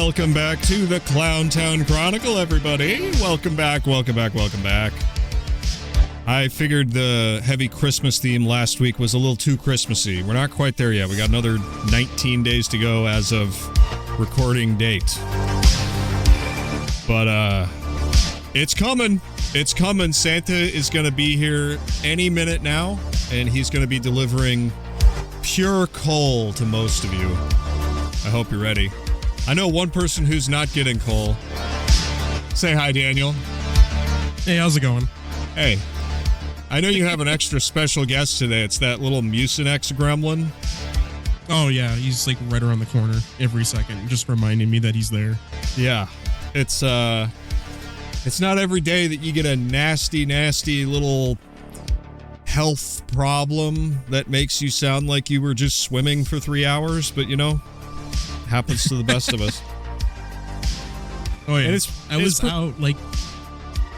Welcome back to the Clowntown Chronicle, everybody. Welcome back. I figured the heavy Christmas theme last week was a little too Christmassy. We're not quite there yet. We got another 19 days to go as of recording date. But, it's coming. It's coming. Santa is going to be here any minute now, and he's going to be delivering pure coal to most of you. I hope you're ready. I know one person who's not getting coal. Say hi, Daniel. Hey, how's it going? Hey. I know you have an extra special guest today. It's that little Mucinex gremlin. Oh, yeah. He's like right around the corner every second, just reminding me that he's there. Yeah. It's not every day that you get a nasty, nasty little health problem that makes you sound like you were just swimming for 3 hours, but you know, happens to the best of us. Oh yeah,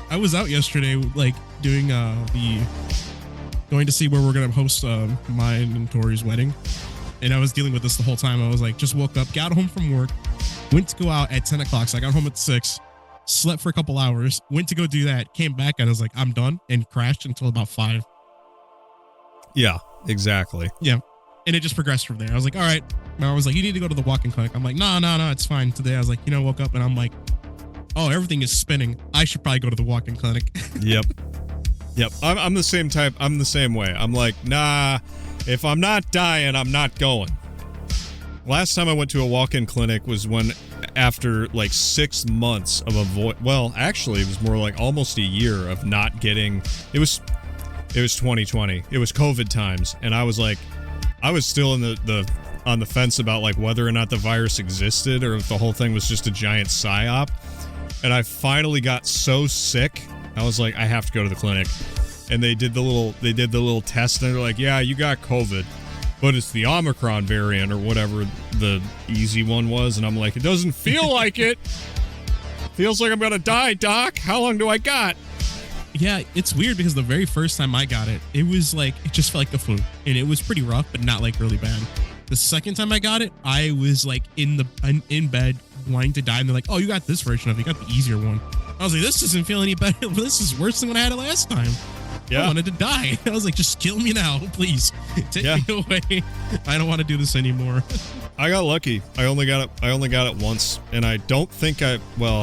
I was out yesterday, like doing going to see where we're gonna host mine and Tori's wedding, and I was dealing with this the whole time. I was like, just woke up, got home from work, went to go out at 10 o'clock, so I got home at 6, slept for a couple hours, went to go do that, came back, and I was like, I'm done, and crashed until about 5. Yeah, exactly. Yeah. And it just progressed from there. I was like, all right. I was like, you need to go to the walk-in clinic. I'm like, no, it's fine. Today I was like, woke up and I'm like, oh, everything is spinning. I should probably go to the walk-in clinic. Yep. I'm the same type. I'm the same way. I'm like, nah, if I'm not dying, I'm not going. Last time I went to a walk-in clinic was when after like 6 months of well, actually it was more like almost a year of not getting, it was 2020. It was COVID times. And I was like, I was still in on the fence about like whether or not the virus existed or if the whole thing was just a giant psyop. And I finally got so sick, I was like, I have to go to the clinic. And they did the little test and they're like, yeah, you got COVID, but it's the Omicron variant or whatever the easy one was. And I'm like, it doesn't feel like it. Feels like I'm gonna die, doc. How long do I got? Yeah, it's weird because the very first time I got it, it was like, it just felt like the flu. And it was pretty rough, but not like really bad. The second time I got it, I was like in bed wanting to die. And they're like, oh, you got this version of it. You got the easier one. I was like, this doesn't feel any better. This is worse than when I had it last time. Yeah. I wanted to die. I was like, just kill me now, please. Take me away. I don't want to do this anymore. I got lucky. I only got it once. And I don't think I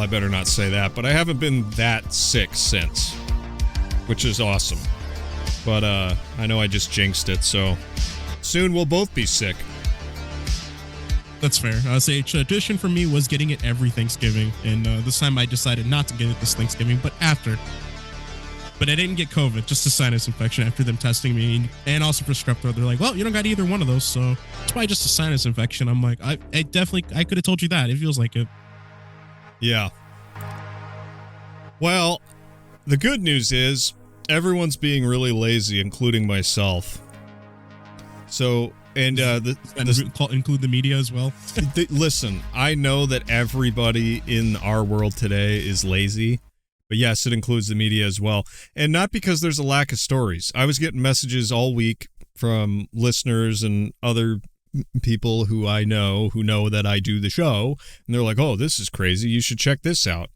better not say that, but I haven't been that sick since, which is awesome. But I know I just jinxed it, so soon we'll both be sick. That's fair. I'll say tradition for me was getting it every Thanksgiving, and this time I decided not to get it this Thanksgiving, but after. But I didn't get COVID, just a sinus infection after them testing me, and also for strep throat. They're like, well, you don't got either one of those, so it's probably just a sinus infection. I'm like, I could have told you that. It feels like it. Yeah. Well, the good news is everyone's being really lazy, including myself. So, and include the media as well. Listen, I know that everybody in our world today is lazy, but yes, it includes the media as well. And not because there's a lack of stories. I was getting messages all week from listeners and other people who I know who know that I do the show, and they're like, oh, this is crazy. You should check this out.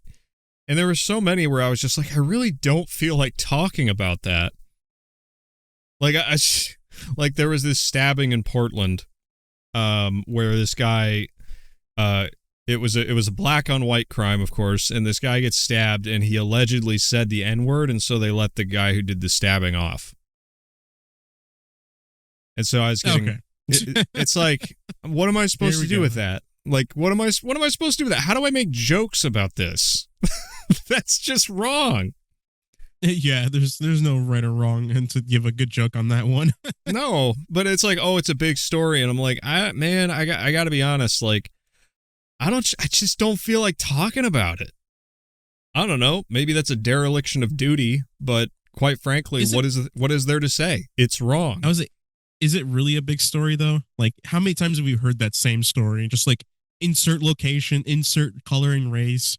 And there were so many where I was just like, I really don't feel like talking about that. Like, like there was this stabbing in Portland, where this guy, it was a black on white crime, of course, and this guy gets stabbed, and he allegedly said the N-word, and so they let the guy who did the stabbing off. And so I was getting, it's like, what am I supposed to do with that? Like, what am I supposed to do with that? How do I make jokes about this? That's just wrong. Yeah, there's no right or wrong and to give a good joke on that one. No, but it's like, oh, it's a big story, and I'm like, I got to be honest, like, I just don't feel like talking about it. I don't know, maybe that's a dereliction of duty, but quite frankly, what is there to say? It's wrong. Is it really a big story though? Like, how many times have we heard that same story? Just like insert location, insert color and race,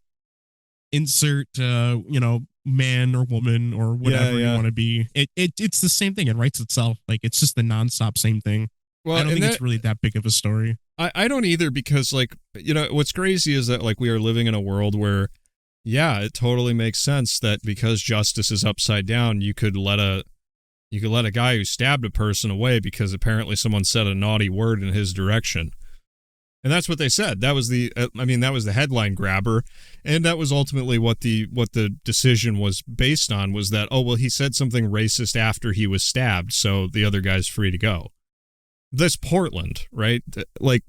insert man or woman or whatever you want to be. It's the same thing. It writes itself. Like, it's just the nonstop same thing. Well, I don't think it's really that big of a story. I don't either, because, like, you know, what's crazy is that, like, we are living in a world where, yeah, it totally makes sense that because justice is upside down, you could let a guy who stabbed a person away because apparently someone said a naughty word in his direction. And that's what they said. That was that was the headline grabber, and that was ultimately what the decision was based on, was that, oh, well, he said something racist after he was stabbed, so the other guy's free to go. That's Portland, right? Like,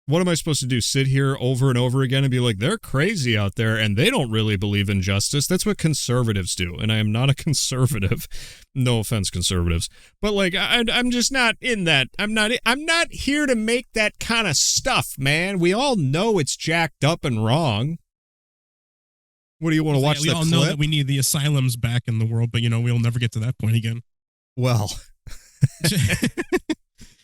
what am I supposed to do? Sit here over and over again and be like, they're crazy out there and they don't really believe in justice? That's what conservatives do. And I am not a conservative. No offense, conservatives. But, like, I'm just not in that. I'm not here to make that kind of stuff, man. We all know it's jacked up and wrong. What, do you want to watch the clip? We all know that we need the asylums back in the world, but, you know, we'll never get to that point again. Well...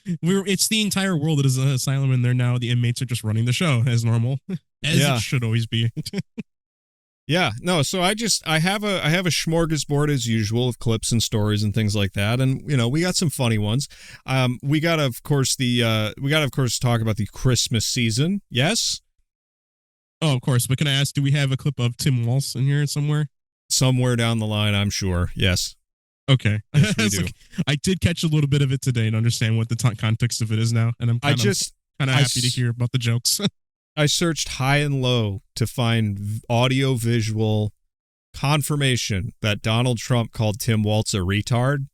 It's the entire world that is an asylum, and there now the inmates are just running the show as normal, as it should always be. Yeah, no. So I have a smorgasbord as usual of clips and stories and things like that, and you know, we got some funny ones. We got to of course talk about the Christmas season. Yes. Oh, of course. But can I ask, do we have a clip of Tim Walz in here somewhere? Somewhere down the line, I'm sure. Yes. Okay. Yes, we do. Like, I did catch a little bit of it today and understand what the context of it is now, and I'm kind of happy to hear about the jokes. I searched high and low to find audio visual confirmation that Donald Trump called Tim Walz a retard.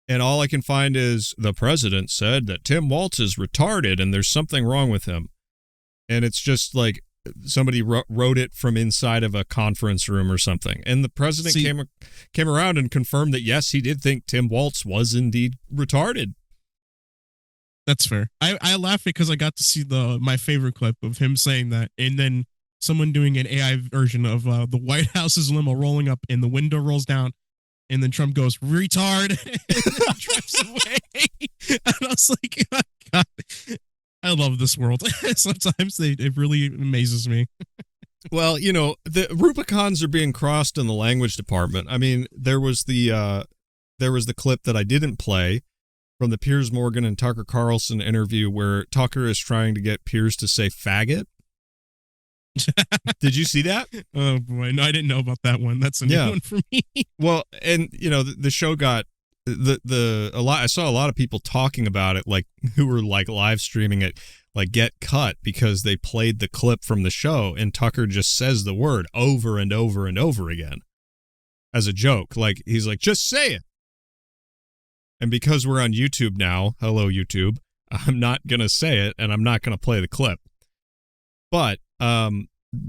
And all I can find is the president said that Tim Walz is retarded and there's something wrong with him. And it's just like somebody wrote it from inside of a conference room or something. And the president came around and confirmed that, yes, he did think Tim Walz was indeed retarded. That's fair. I laugh because I got to see my favorite clip of him saying that, and then someone doing an AI version of the White House's limo rolling up and the window rolls down, and then Trump goes, retard, and then drives away. And I was like, oh, God. I love this world. Sometimes it really amazes me. Well, you know, the Rubicons are being crossed in the language department. I mean, there was the clip that I didn't play from the Piers Morgan and Tucker Carlson interview where Tucker is trying to get Piers to say faggot. Did you see that? Oh boy, no, I didn't know about that one. That's a new one for me. Well, and you know, the show got I saw a lot of people talking about it, like, who were like live streaming it, like, get cut because they played the clip from the show and Tucker just says the word over and over and over again as a joke. Like, he's like, just say it. And because we're on YouTube now, hello YouTube, I'm not going to say it and I'm not going to play the clip. But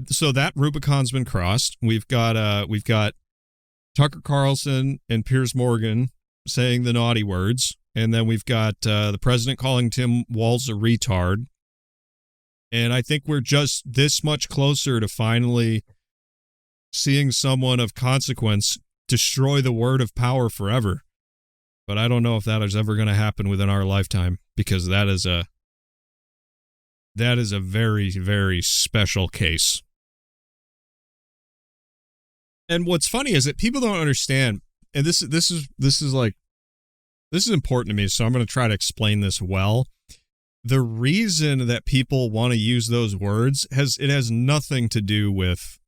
so that Rubicon's been crossed. We've got Tucker Carlson and Piers Morgan saying the naughty words, and then we've got the president calling Tim Walz a retard. And I think we're just this much closer to finally seeing someone of consequence destroy the word of power forever. But I don't know if that is ever going to happen within our lifetime, because that is a very, very special case. And what's funny is that people don't understand, and this is important to me, so I'm going to try to explain this well. The reason that people want to use those words has nothing to do with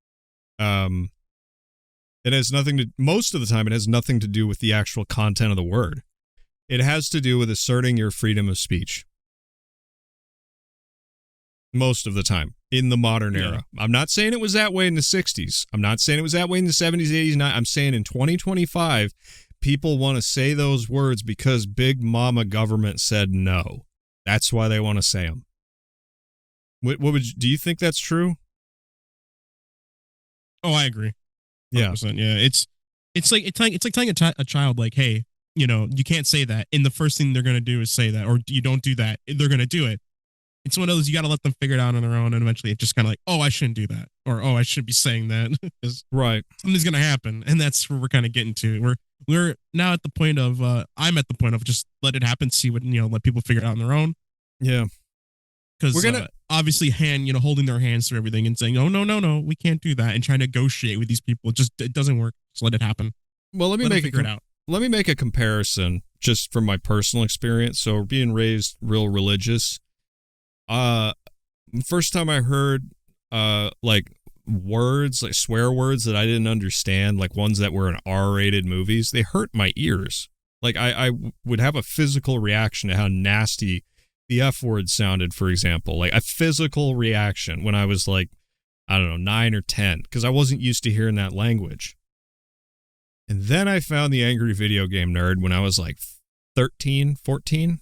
most of the time it has nothing to do with the actual content of the word. It has to do with asserting your freedom of speech. Most of the time in the modern era. I'm not saying it was that way in the 60s. I'm not saying it was that way in the 70s, 80s, 90s. I'm saying in 2025, people want to say those words because Big Mama government said no. That's why they want to say them. Do you think that's true? Oh, I agree. 100%. Yeah. It's like telling a child, like, hey, you know, you can't say that. And the first thing they're going to do is say that, or you don't do that. They're going to do it. It's one of those, you got to let them figure it out on their own. And eventually it's just kind of like, oh, I shouldn't do that. Or, oh, I shouldn't be saying that. Right. Something's going to happen. And that's where we're kind of getting to. We're now at the point of, I'm at the point of just let it happen. See what, let people figure it out on their own. Yeah. Because we're going to obviously holding their hands through everything and saying, oh, no, we can't do that. And trying to negotiate with these people. It doesn't work. Just let it happen. Well, let me make a comparison just from my personal experience. So being raised real religious, First time I heard like words, like swear words that I didn't understand, like ones that were in R-rated movies, they hurt my ears. Like I would have a physical reaction to how nasty the F word sounded, for example. Like a physical reaction when I was like, I don't know, 9 or 10, because I wasn't used to hearing that language. And then I found the Angry Video Game Nerd when I was like 13, 14.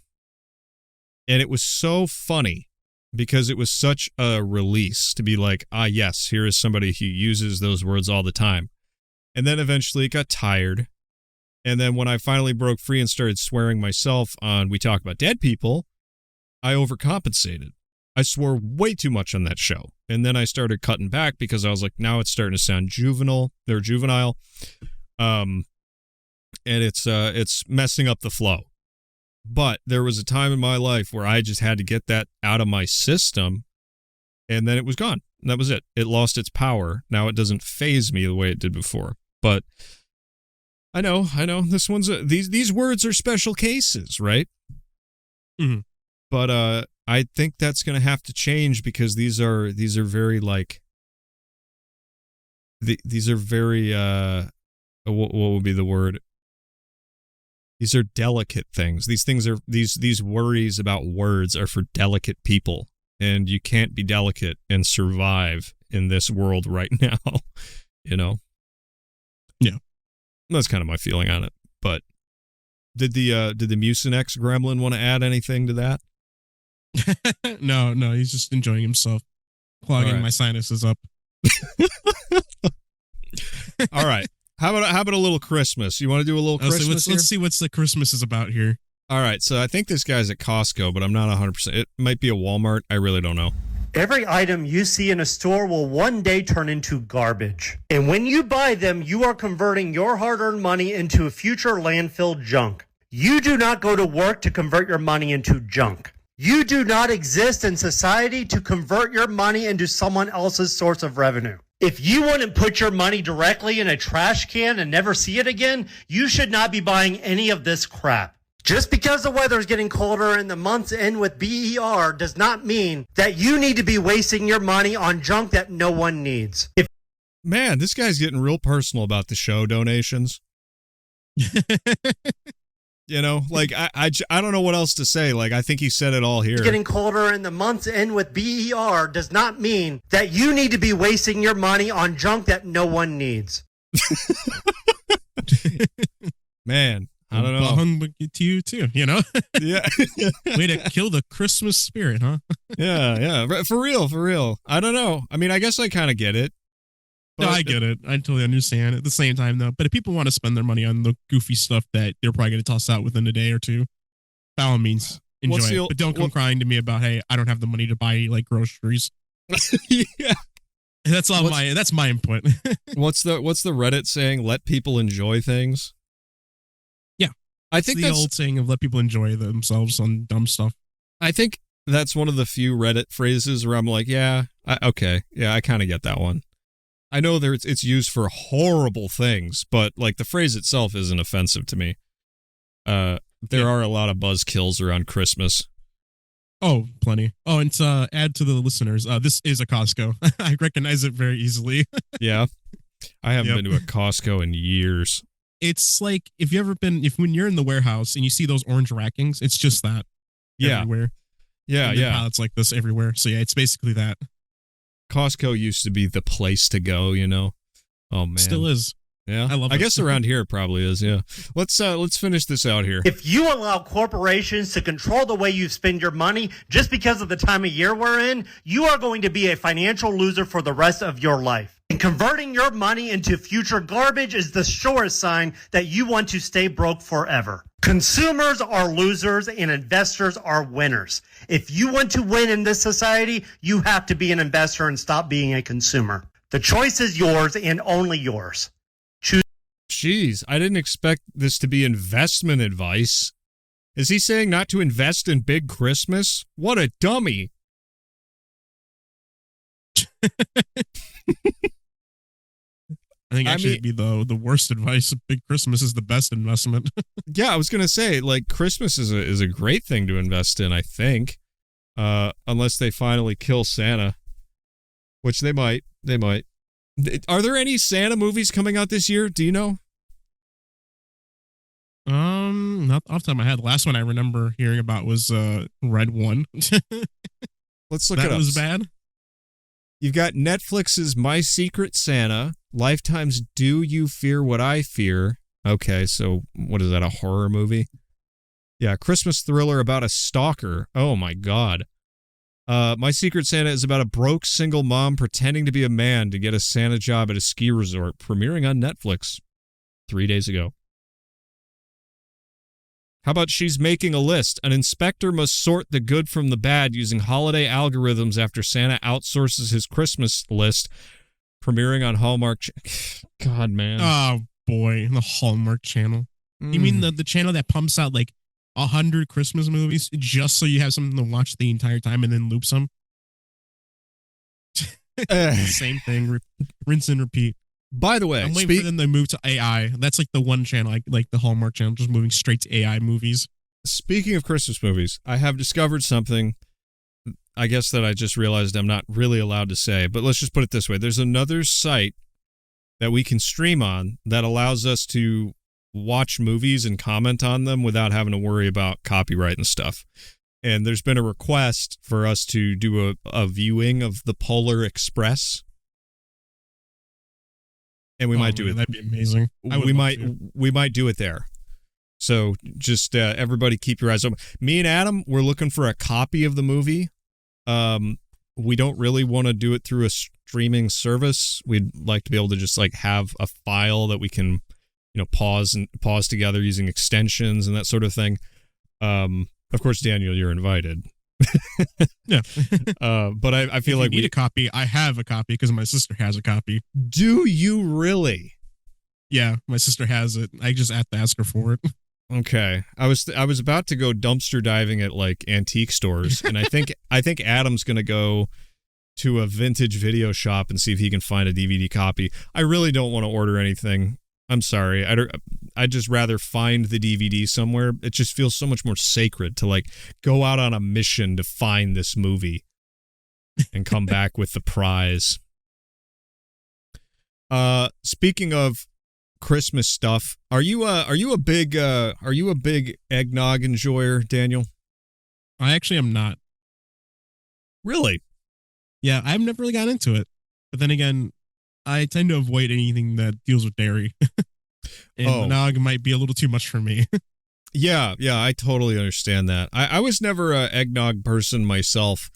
And it was so funny because it was such a release to be like, ah, yes, here is somebody who uses those words all the time. And then eventually it got tired. And then when I finally broke free and started swearing myself on We Talk About Dead People, I overcompensated. I swore way too much on that show. And then I started cutting back because I was like, now it's starting to sound juvenile. They're juvenile. And it's messing up the flow. But there was a time in my life where I just had to get that out of my system, and then it was gone. And that was it. It lost its power. Now it doesn't faze me the way it did before. But I know. This one's these words are special cases, right? Mm-hmm. But I think that's going to have to change because these are very like these are very what would be the word? These are delicate things. These things are these worries about words are for delicate people, and you can't be delicate and survive in this world right now. You know? Yeah. That's kind of my feeling on it. But did the Mucinex gremlin want to add anything to that? No, he's just enjoying himself, clogging my sinuses up. All right. How about a little Christmas? You want to do a little Christmas? Let's see what's the Christmas is about here. All right. So I think this guy's at Costco, but I'm not 100%. It might be a Walmart. I really don't know. Every item you see in a store will one day turn into garbage. And when you buy them, you are converting your hard-earned money into future landfill junk. You do not go to work to convert your money into junk. You do not exist in society to convert your money into someone else's source of revenue. If you wouldn't put your money directly in a trash can and never see it again, you should not be buying any of this crap. Just because the weather is getting colder and the months end with BER does not mean that you need to be wasting your money on junk that no one needs. Man, this guy's getting real personal about the show donations. You know, like, I don't know what else to say. Like, I think he said it all here. Getting colder and the months end with BER does not mean that you need to be wasting your money on junk that no one needs. Man, I don't know. Hung to you too, you know? Yeah. Way to kill the Christmas spirit, huh? Yeah. For real. I don't know. I mean, I guess I kind of get it. No, I get it. I totally understand. At the same time, though, but if people want to spend their money on the goofy stuff that they're probably going to toss out within a day or two, by all means, enjoy it. But don't come crying to me about, hey, I don't have the money to buy like groceries. Yeah, that's my input. What's the Reddit saying? Let people enjoy things. Yeah, I think that's the old saying of let people enjoy themselves on dumb stuff. I think that's one of the few Reddit phrases where I'm like, I kind of get that one. I know it's used for horrible things, but like the phrase itself isn't offensive to me. There are a lot of buzzkills around Christmas. Oh, plenty. Oh, and to add to the listeners, this is a Costco. I recognize it very easily. Yeah. I haven't been to a Costco in years. It's like when you're in the warehouse and you see those orange rackings, it's just that. Yeah. Everywhere. Yeah. It's like this everywhere. So yeah, it's basically that. Costco used to be the place to go, you know? Oh, man. Still is. Yeah. I love it. I guess around here it probably is, yeah. Let's finish this out here. If you allow corporations to control the way you spend your money just because of the time of year we're in, you are going to be a financial loser for the rest of your life. And converting your money into future garbage is the surest sign that you want to stay broke forever. Consumers are losers and investors are winners. If you want to win in this society, you have to be an investor and stop being a consumer. The choice is yours and only yours. Jeez, I didn't expect this to be investment advice. Is he saying not to invest in Big Christmas? What a dummy. I think actually it'd be the worst advice. Big Christmas is the best investment. Yeah, I was going to say, like, Christmas is a great thing to invest in, I think. unless they finally kill Santa, which they might. They might. Are there any Santa movies coming out this year? Do you know? Not off the top of my head. The last one I remember hearing about was Red One. Let's look it up. That was bad. You've got Netflix's My Secret Santa, Lifetime's Do You Fear What I Fear? Okay, so what is that, a horror movie? Yeah, Christmas thriller about a stalker. Oh my God. My Secret Santa is about a broke single mom pretending to be a man to get a Santa job at a ski resort, premiering on Netflix 3 days ago. How about She's Making a List? An inspector must sort the good from the bad using holiday algorithms after Santa outsources his Christmas list, premiering on Hallmark. God, man. Oh, boy. The Hallmark Channel. You mean the channel that pumps out like 100 Christmas movies just so you have something to watch the entire time and then loops them? Same thing. Rinse and repeat. By the way, I'm waiting for them to move to AI. That's like the one channel, like the Hallmark Channel, just moving straight to AI movies. Speaking of Christmas movies, I have discovered something, I guess, that I just realized I'm not really allowed to say, but let's just put it this way. There's another site that we can stream on that allows us to watch movies and comment on them without having to worry about copyright and stuff. And there's been a request for us to do a viewing of the Polar Express. And we might do it. That'd be amazing. We might do it there. So just everybody keep your eyes open. Me and Adam, we're looking for a copy of the movie. We don't really want to do it through a streaming service. We'd like to be able to just like have a file that we can, pause together using extensions and that sort of thing. Of course, Daniel, you're invited. Yeah. But I feel like we need a copy. I have a copy because my sister has a copy. Do you really? Yeah, my sister has it. I just have to ask her for it. Okay. I was about to go dumpster diving at like antique stores, and I think Adam's gonna go to a vintage video shop and see if he can find a DVD copy. I really don't want to order anything. I'm sorry. I'd just rather find the DVD somewhere. It just feels so much more sacred to like go out on a mission to find this movie and come back with the prize. Speaking of Christmas stuff, are you a big eggnog enjoyer, Daniel? I actually am not. Really? Yeah, I've never really got into it. But then again, I tend to avoid anything that deals with dairy. And nog might be a little too much for me. Yeah, I totally understand that. I was never a eggnog person myself,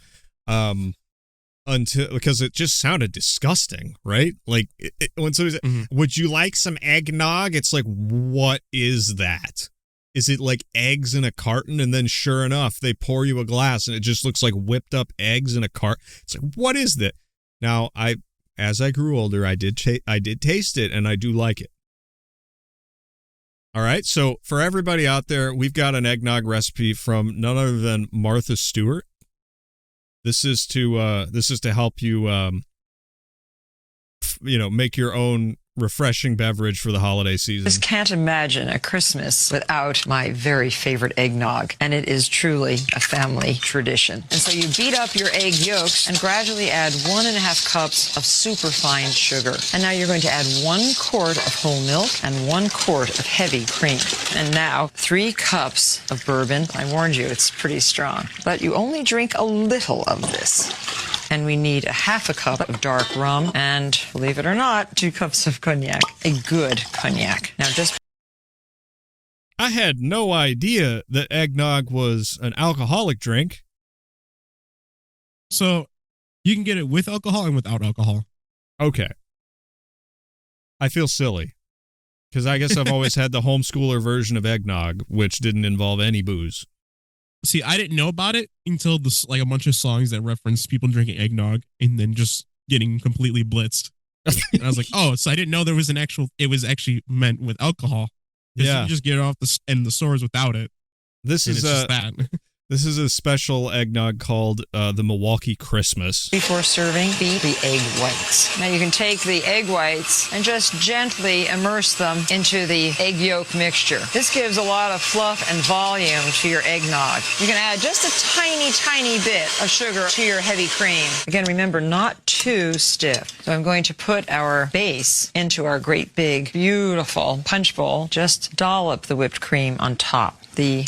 because it just sounded disgusting, right? Like when somebody said, "Would you like some eggnog?" It's like, what is that? Is it like eggs in a carton? And then sure enough, they pour you a glass and it just looks like whipped up eggs in a cart. It's like, what is that? Now, as I grew older, I did taste it, and I do like it. All right, so for everybody out there, we've got an eggnog recipe from none other than Martha Stewart. This is to help you, make your own refreshing beverage for the holiday season. Just can't imagine a Christmas without my very favorite eggnog, and it is truly a family tradition. And so you beat up your egg yolks and gradually add 1.5 cups of superfine sugar. And now you're going to add 1 quart of whole milk and 1 quart of heavy cream. And now 3 cups of bourbon. I warned you, it's pretty strong. But you only drink a little of this. And we need 1/2 cup of dark rum and, believe it or not, 2 cups of cognac. A good cognac. Now I had no idea that eggnog was an alcoholic drink. So you can get it with alcohol and without alcohol. Okay. I feel silly because I guess I've always had the homeschooler version of eggnog, which didn't involve any booze. See, I didn't know about it until a bunch of songs that referenced people drinking eggnog and then just getting completely blitzed. And I was like, oh, so I didn't know there was it was actually meant with alcohol. Yeah. You can just get it off in the stores without it. This is just that. This is a special eggnog called the Milwaukee Christmas. Before serving, beat the egg whites. Now you can take the egg whites and just gently immerse them into the egg yolk mixture. This gives a lot of fluff and volume to your eggnog. You can add just a tiny, tiny bit of sugar to your heavy cream. Again, remember, not too stiff. So I'm going to put our base into our great big, beautiful punch bowl. Just dollop the whipped cream on top. The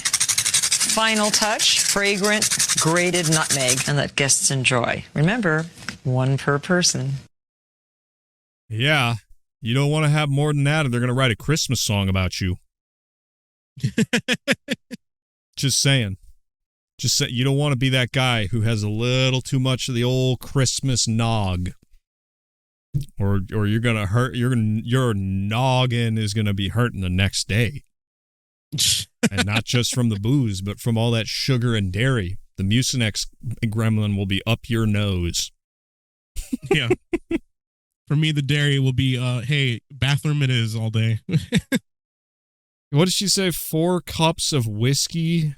final touch, fragrant grated nutmeg, and let guests enjoy. Remember, one per person. Yeah, you don't want to have more than that, or they're going to write a Christmas song about you. Just saying. You don't want to be that guy who has a little too much of the old Christmas nog. Or you're going to hurt, your noggin is going to be hurting the next day. And not just from the booze, but from all that sugar and dairy. The Mucinex gremlin will be up your nose. Yeah. For me, the dairy will be, hey, bathroom it is all day. What did she say? 4 cups of whiskey?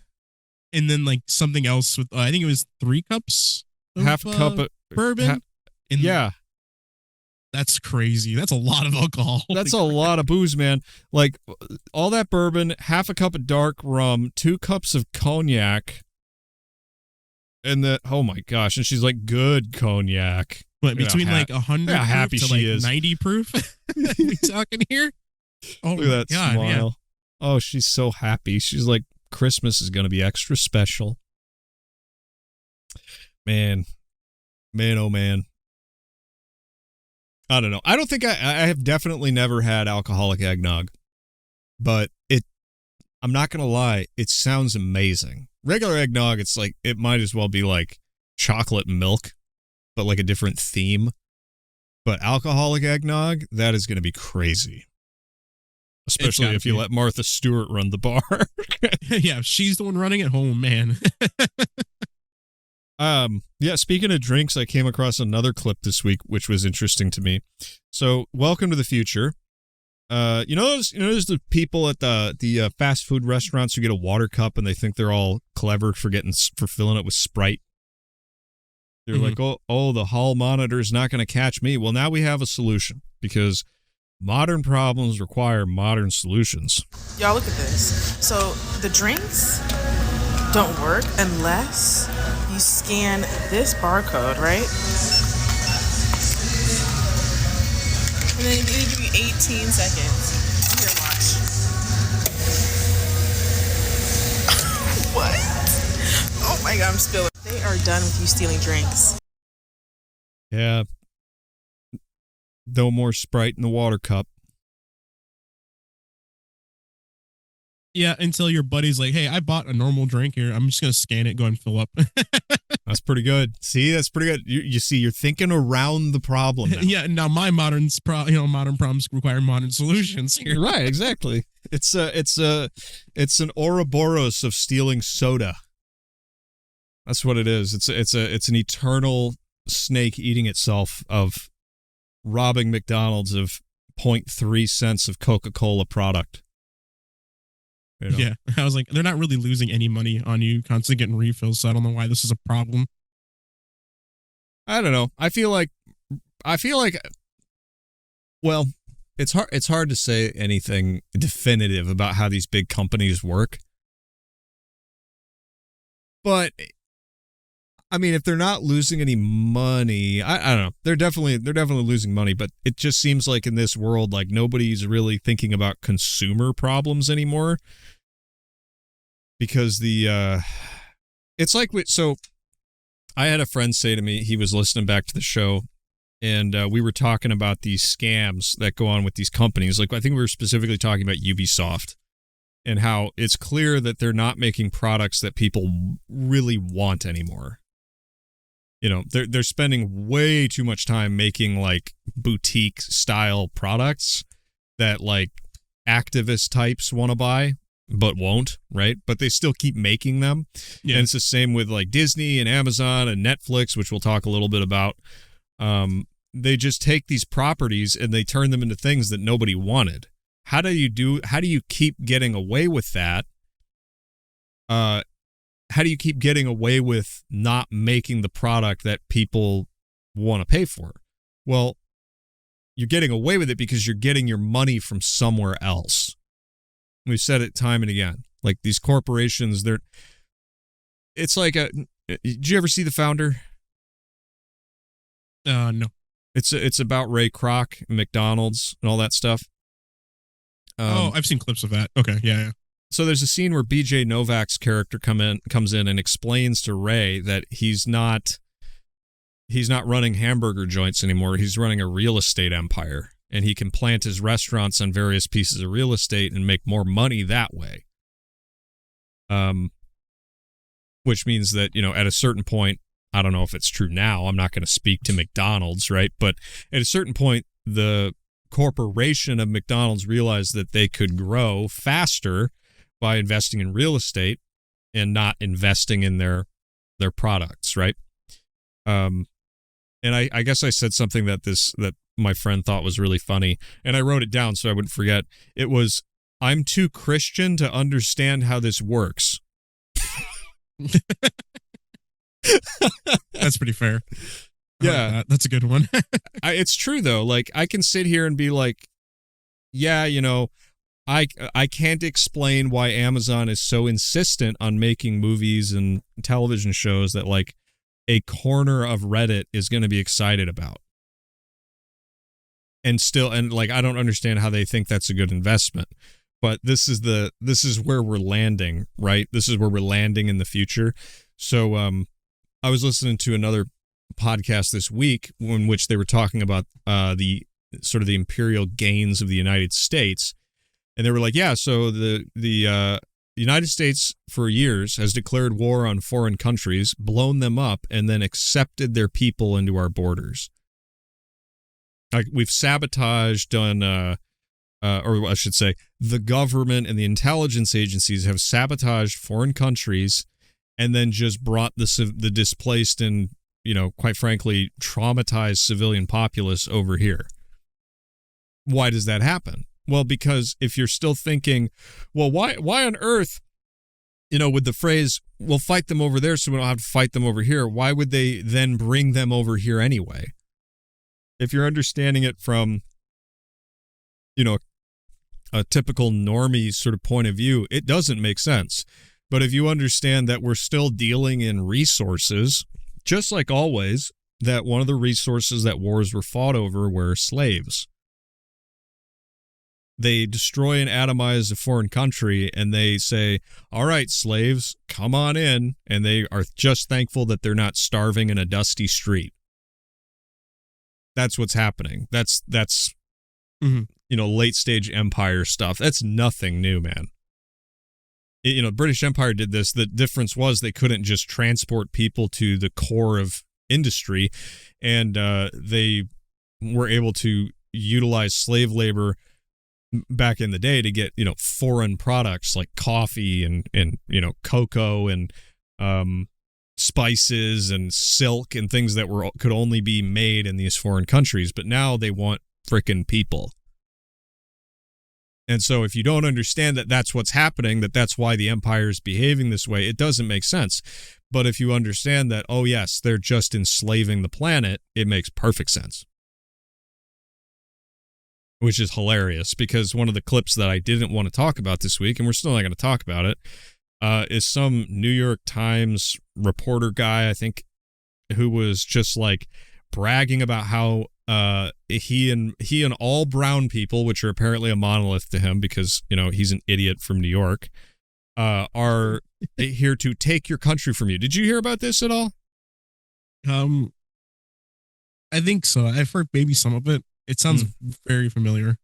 And then, like, something else with, I think it was 3 cups of, half a cup of bourbon. Yeah. That's crazy. That's a lot of alcohol. That's a lot of booze, man. Like, all that bourbon, half a cup of dark rum, 2 cups of cognac, and oh my gosh, and she's like, good cognac. But between like 100 happy to she like is. 90 proof? We talking here? Oh, look at that God, smile. Yeah. Oh, she's so happy. She's like, Christmas is going to be extra special. Man, oh man. I don't know. I don't think I have definitely never had alcoholic eggnog, but I'm not going to lie. It sounds amazing. Regular eggnog, it's like, it might as well be like chocolate milk, but like a different theme. But alcoholic eggnog, that is going to be crazy. Especially if you let Martha Stewart run the bar. Yeah, she's the one running it home, man. Yeah, speaking of drinks, I came across another clip this week, which was interesting to me. So, welcome to the future. You know those the people at the fast food restaurants who get a water cup and they think they're all clever for filling it with Sprite. They're like, oh, the hall monitor's not going to catch me. Well, now we have a solution because modern problems require modern solutions. Y'all look at this. So the drinks don't work unless you scan this barcode, right? And then they give you 18 seconds. Here, watch. What? Oh my God, I'm spilling. They are done with you stealing drinks. Yeah. No more Sprite in the water cup. Yeah, until your buddy's like, hey, I bought a normal drink here. I'm just going to scan it, go and fill up. That's pretty good. See, that's pretty good. You see, you're thinking around the problem now. Yeah, now my modern problems require modern solutions here. Right, exactly. It's an Ouroboros of stealing soda. That's what it is. It's an eternal snake eating itself of robbing McDonald's of 0.3 cents of Coca-Cola product. You know? Yeah, I was like, they're not really losing any money on you constantly getting refills, so I don't know why this is a problem. I don't know. I feel like, well, it's hard to say anything definitive about how these big companies work. But I mean, if they're not losing any money, I don't know. They're definitely losing money, but it just seems like in this world, like nobody's really thinking about consumer problems anymore. Because it's like, so I had a friend say to me, he was listening back to the show, and we were talking about these scams that go on with these companies. Like, I think we were specifically talking about Ubisoft and how it's clear that they're not making products that people really want anymore. You know, they're spending way too much time making like boutique style products that like activist types want to buy but won't, right? But they still keep making them. Yeah. And it's the same with like Disney and Amazon and Netflix, which we'll talk a little bit about. They just take these properties and they turn them into things that nobody wanted. How do you keep getting away with that? how do you keep getting away with not making the product that people want to pay for? Well, you're getting away with it because you're getting your money from somewhere else. We've said it time and again. Like these corporations, it's like did you ever see The Founder? No. It's about Ray Kroc, McDonald's, and all that stuff. I've seen clips of that. Okay, yeah. So there's a scene where BJ Novak's character comes in and explains to Ray that he's not running hamburger joints anymore. He's running a real estate empire, and he can plant his restaurants on various pieces of real estate and make more money that way. Which means that, at a certain point, I don't know if it's true now, I'm not going to speak to McDonald's, right? But at a certain point, the corporation of McDonald's realized that they could grow faster by investing in real estate and not investing in their products, right? And I guess I said something that my friend thought was really funny, and I wrote it down so I wouldn't forget. It was, "I'm too Christian to understand how this works." That's pretty fair. Yeah, like that's a good one. It's true though. Like I can sit here and be like, yeah, I can't explain why Amazon is so insistent on making movies and television shows that like a corner of Reddit is going to be excited about. And like I don't understand how they think that's a good investment. But this is where we're landing, right? This is where we're landing in the future. So I was listening to another podcast this week in which they were talking about the sort of the imperial gains of the United States. And they were like, yeah, so the United States for years has declared war on foreign countries, blown them up, and then accepted their people into our borders. Like we've sabotaged or I should say, the government and the intelligence agencies have sabotaged foreign countries and then just brought the displaced and, quite frankly, traumatized civilian populace over here. Why does that happen? Well, because if you're still thinking, well, why on earth, with the phrase, we'll fight them over there so we don't have to fight them over here, why would they then bring them over here anyway? If you're understanding it from, a typical normie sort of point of view, it doesn't make sense. But if you understand that we're still dealing in resources, just like always, that one of the resources that wars were fought over were slaves. They destroy and atomize a foreign country and they say, all right, slaves, come on in. And they are just thankful that they're not starving in a dusty street. That's what's happening. That's mm-hmm. Late stage empire stuff. That's nothing new, man. British Empire did this. The difference was they couldn't just transport people to the core of industry, and they were able to utilize slave labor back in the day to get, foreign products like coffee and cocoa and spices and silk and things that could only be made in these foreign countries. But now they want frickin' people. And so if you don't understand that that's what's happening, that's why the empire is behaving this way, it doesn't make sense. But if you understand that, oh, yes, they're just enslaving the planet, it makes perfect sense. Which is hilarious, because one of the clips that I didn't want to talk about this week, and we're still not going to talk about it, is some New York Times reporter guy, I think, who was just like bragging about how he and all brown people, which are apparently a monolith to him because, he's an idiot from New York, are here to take your country from you. Did you hear about this at all? I think so. I've heard maybe some of it. It sounds very familiar.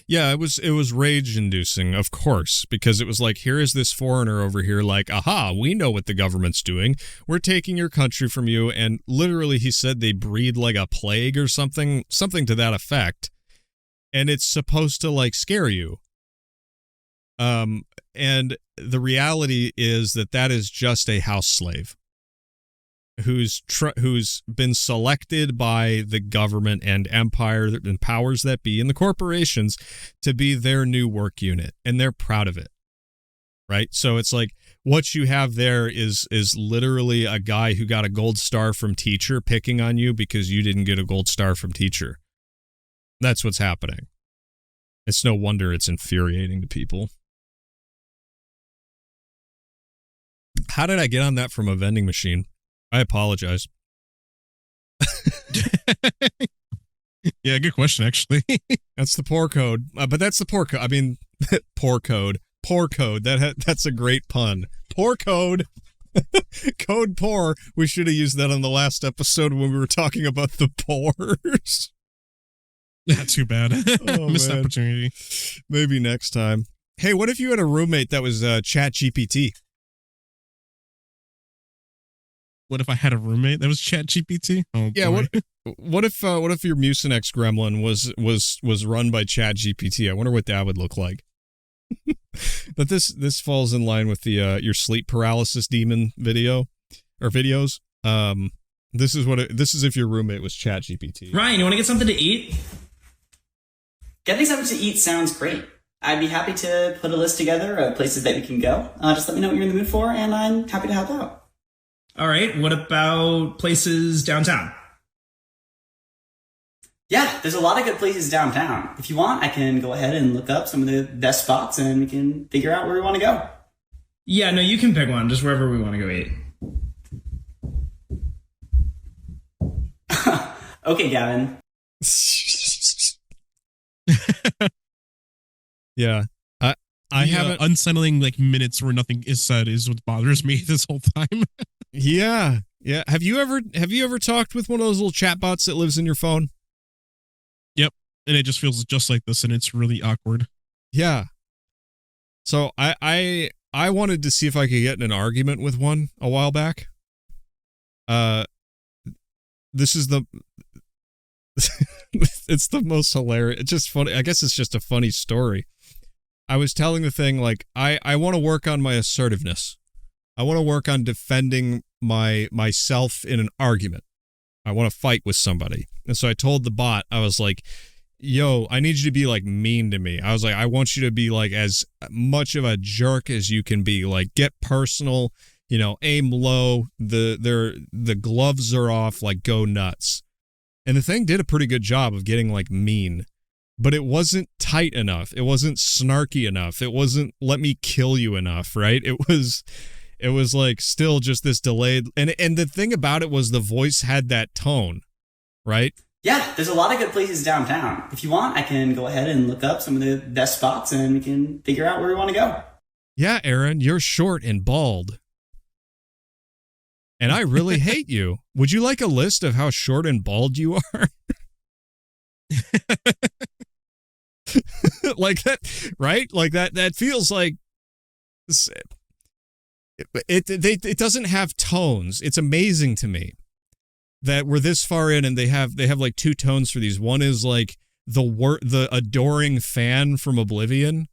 Yeah, it was rage inducing, of course, because it was like, here is this foreigner over here like, aha, we know what the government's doing. We're taking your country from you. And literally he said they breed like a plague or something to that effect. And it's supposed to like scare you. And the reality is that is just a house slave who's been selected by the government and empire and powers that be and the corporations to be their new work unit, and they're proud of it, right? So it's like, what you have there is literally a guy who got a gold star from teacher picking on you because you didn't get a gold star from teacher. That's what's happening. It's no wonder it's infuriating to people. How did I get on that from a vending machine? I apologize. Yeah, good question, actually. That's the poor code. But that's the poor code. I mean, poor code. Poor code. That's a great pun. Poor code. Code poor. We should have used that on the last episode when we were talking about the pores. Not too bad. Oh, Missed man. opportunity. Maybe next time. Hey, what if you had a roommate that was ChatGPT? What if I had a roommate that was ChatGPT? Oh, Yeah, boy. what if your Mucinex gremlin was run by ChatGPT? I wonder what that would look like. But this falls in line with the your sleep paralysis demon video or videos. This is if your roommate was ChatGPT. Ryan, you want to get something to eat? Getting something to eat sounds great. I'd be happy to put a list together of places that we can go. Just let me know what you're in the mood for, and I'm happy to help out. All right, what about places downtown? Yeah, there's a lot of good places downtown. If you want, I can go ahead and look up some of the best spots, and we can figure out where we want to go. Yeah, no, you can pick one, just wherever we want to go eat. Okay, Gavin. Yeah. I haven't unsettling minutes where nothing is said is what bothers me this whole time. Yeah. Have you ever talked with one of those little chatbots that lives in your phone? Yep. And it just feels just like this, and it's really awkward. Yeah. So I wanted to see if I could get in an argument with one a while back. This is it's the most hilarious. It's just funny. I guess it's just a funny story. I was telling the thing, I want to work on my assertiveness. I want to work on defending myself in an argument. I want to fight with somebody. And so I told the bot, I was like, yo, I need you to be mean to me. I was like, I want you to be as much of a jerk as you can be. Get personal, aim low. The gloves are off, go nuts. And the thing did a pretty good job of getting mean. But it wasn't tight enough. It wasn't snarky enough. It wasn't let me kill you enough, right? It was still just this delayed. And the thing about it was the voice had that tone, right? Yeah, there's a lot of good places downtown. If you want, I can go ahead and look up some of the best spots, and we can figure out where we want to go. Yeah, Aaron, you're short and bald. And I really hate you. Would you like a list of how short and bald you are? That, right? That feels like it doesn't have tones. It's amazing to me that we're this far in and they have two tones for these. One is the adoring fan from Oblivion,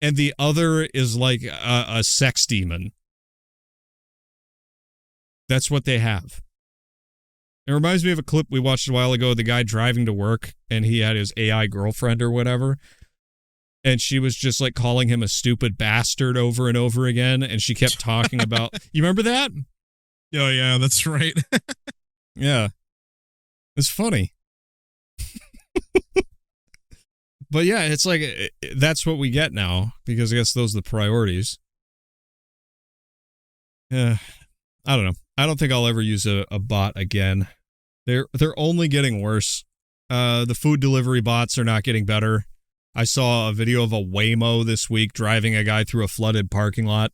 and the other is a sex demon. That's what they have. It reminds me of a clip we watched a while ago, the guy driving to work, and he had his AI girlfriend or whatever, and she was just calling him a stupid bastard over and over again, and she kept talking about, you remember that? Oh, yeah, that's right. Yeah. It's funny. But yeah, it's that's what we get now, because I guess those are the priorities. Yeah. I don't know. I don't think I'll ever use a bot again. They're only getting worse. The food delivery bots are not getting better. I saw a video of a Waymo this week driving a guy through a flooded parking lot.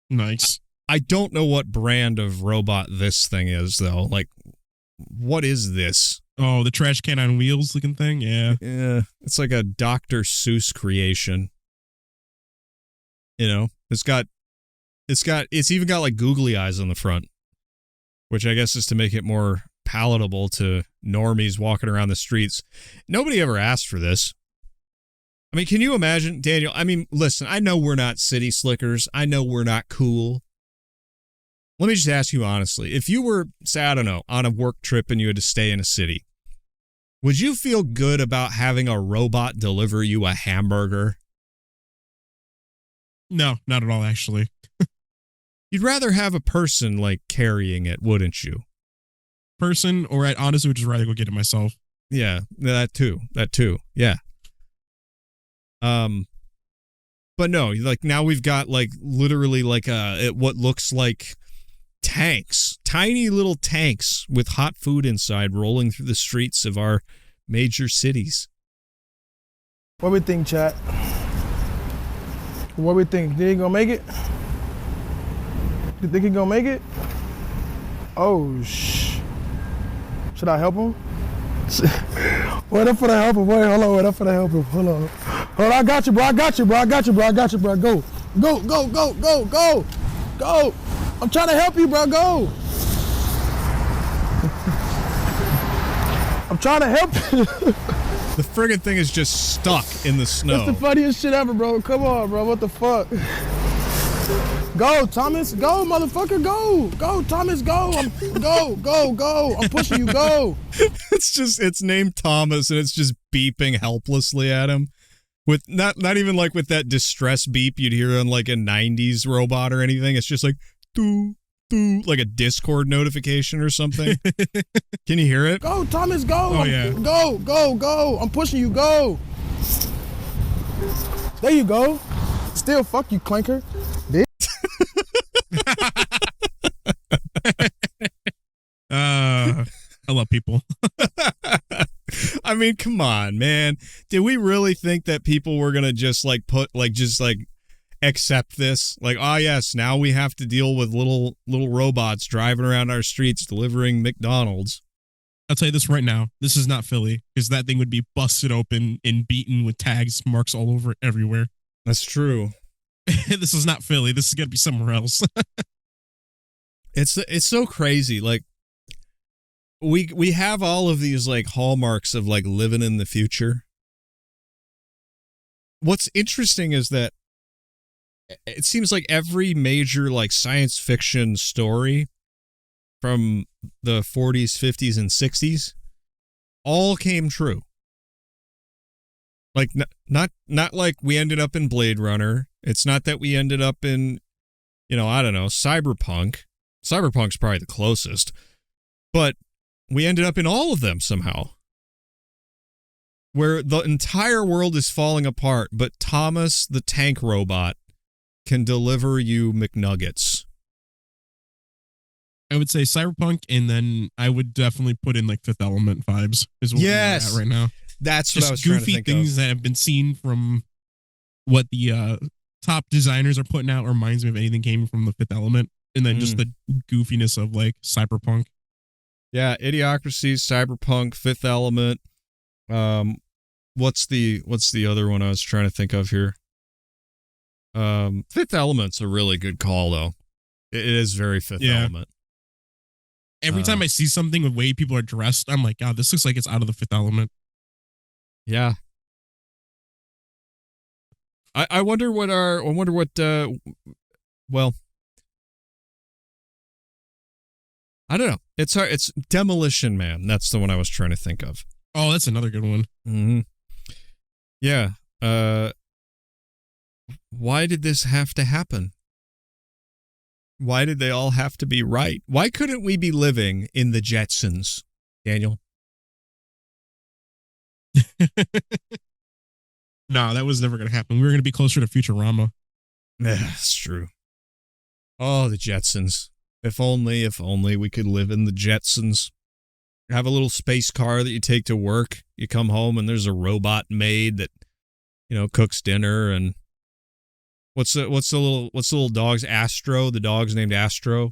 Nice. I don't know what brand of robot this thing is, though. What is this? Oh, the trash can on wheels looking thing? Yeah. Yeah. It's like a Dr. Seuss creation. It's even got googly eyes on the front, which I guess is to make it more palatable to normies walking around the streets. Nobody ever asked for this. I mean, can you imagine, Daniel? I mean, listen, I know we're not city slickers. I know we're not cool. Let me just ask you honestly, if you were, say, I don't know, on a work trip and you had to stay in a city, would you feel good about having a robot deliver you a hamburger? No, not at all, actually. You'd rather have a person like carrying it, wouldn't you? Person, or I'd honestly would just rather go get it myself. Yeah, that too. Yeah. But no, like now we've got like literally like what looks like tanks, tiny little tanks with hot food inside rolling through the streets of our major cities. What we think, chat? What we think? Did he gonna make it? You think he gonna make it? Oh, should I help him? What if I help him? Wait, hold on. What if I help him? Hold on. Hold on, I got you, bro. I got you, bro. Go. Go. I'm trying to help you, bro. Go. I'm trying to help you. The friggin' thing is just stuck in the snow. That's the funniest shit ever, bro. Come on, bro. What the fuck? Go, Thomas. Go, motherfucker. Go. Go, Thomas. Go. Go. I'm pushing you. Go. It's named Thomas and it's just beeping helplessly at him. With not even like with that distress beep you'd hear on like a 90s robot or anything. It's just like doo doo, like a Discord notification or something. Can you hear it? Go, Thomas, go. Oh, yeah. Go. I'm pushing you, go. There you go. Still, fuck you, Clanker. Bitch. I love people. I mean, come on, man. Did we really think that people were going to just accept this? Like, oh, yes, now we have to deal with little robots driving around our streets delivering McDonald's. I'll tell you this right now. This is not Philly, because that thing would be busted open and beaten with tags, marks all over it everywhere. That's true. This is not Philly. This is going to be somewhere else. It's so crazy. Like, we have all of these like hallmarks of like living in the future. What's interesting is that it seems like every major like science fiction story from the 40s, 50s, and 60s all came true. Like not like we ended up in Blade Runner. It's not that we ended up in, I don't know, Cyberpunk. Cyberpunk's probably the closest. But we ended up in all of them somehow. Where the entire world is falling apart, but Thomas the tank robot can deliver you McNuggets. I would say Cyberpunk, and then I would definitely put in like Fifth Element vibes is what we're at right now. That's just what I was trying to goofy think things of. that have been seen from what the top designers are putting out reminds me of anything came from the Fifth Element, and then just the goofiness of like Cyberpunk. Yeah, Idiocracy, Cyberpunk, Fifth Element. What's the other one I was trying to think of here? Fifth Element's a really good call though. It is very Fifth Element. Every time I see something with way people are dressed, I'm like, God, this looks like it's out of the Fifth Element. Yeah. I wonder what well, I don't know. It's Demolition Man. That's the one I was trying to think of. Oh, that's another good one. Mm-hmm. Yeah. Why did this have to happen? Why did they all have to be right? Why couldn't we be living in the Jetsons, Daniel? No, that was never going to happen. We were going to be closer to Futurama. Yeah, that's true. Oh, the Jetsons. If only we could live in the Jetsons. Have a little space car that you take to work. You come home and there's a robot maid that, cooks dinner. And what's the little dog's Astro? The dog's named Astro.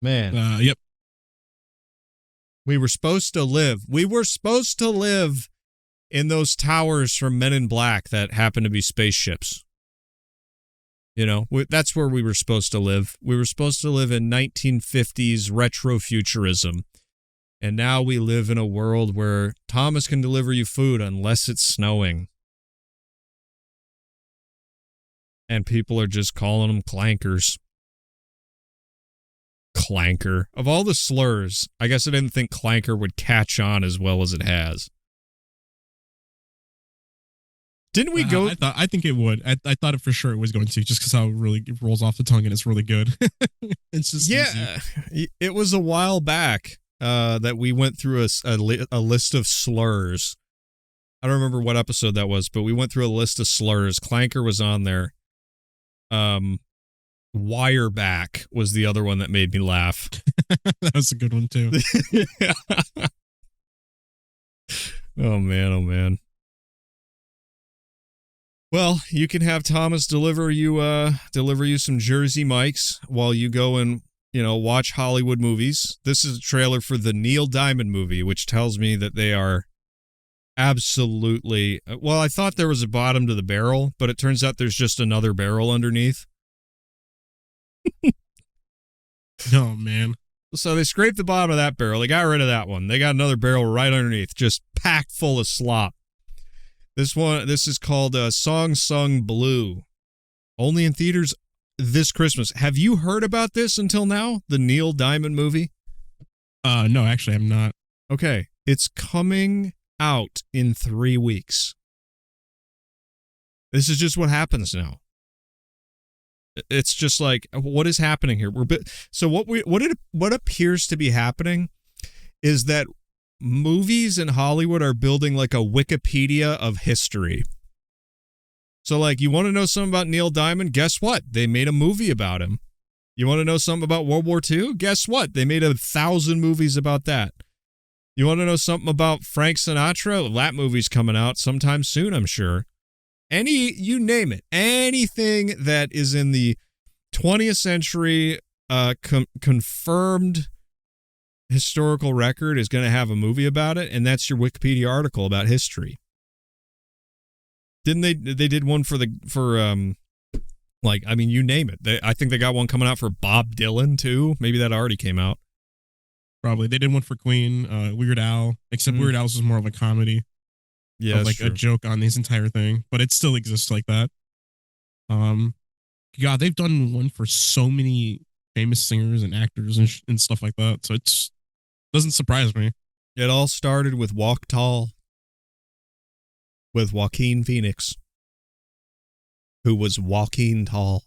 Man. Yep. We were supposed to live in those towers from Men in Black that happen to be spaceships. That's where we were supposed to live. We were supposed to live in 1950s retrofuturism. And now we live in a world where Thomas can deliver you food unless it's snowing. And people are just calling them clankers. Clanker. Of all the slurs, I guess I didn't think clanker would catch on as well as it has. Didn't we go? I think it would. I thought it for sure it was going to, just because how it really rolls off the tongue and it's really good. It's just easy. It was a while back that we went through a list of slurs. I don't remember what episode that was, but we went through a list of slurs. Clanker was on there. Wireback was the other one that made me laugh. That was a good one too. Oh man. Well, you can have Thomas deliver you some Jersey Mikes while you go and, watch Hollywood movies. This is a trailer for the Neil Diamond movie, which tells me that they are absolutely, well, I thought there was a bottom to the barrel, but it turns out there's just another barrel underneath. Oh, man. So they scraped the bottom of that barrel. They got rid of that one. They got another barrel right underneath, just packed full of slop. This is called Song Sung Blue. Only in theaters this Christmas. Have you heard about this until now? The Neil Diamond movie? No, actually, I'm not. Okay. It's coming out in 3 weeks. This is just what happens now. It's just like, what is happening here? So what appears to be happening is that movies in Hollywood are building like a Wikipedia of history. So like, you want to know something about Neil Diamond? Guess what? They made a movie about him. You want to know something about World War II? Guess what? They made 1,000 movies about that. You want to know something about Frank Sinatra? That movie's coming out sometime soon, I'm sure. You name it. Anything that is in the 20th century confirmed historical record is going to have a movie about it, and that's your Wikipedia article about history. Didn't they did one for you name it. I think they got one coming out for Bob Dylan too. Maybe that already came out. Probably. They did one for Queen, Weird Al, except Weird Al's was more of a comedy. Yeah, like a joke on this entire thing, but it still exists like that. God, they've done one for so many famous singers and actors and stuff like that. So it's doesn't surprise me. It all started with Walk Tall with Joaquin Phoenix, who was walking tall.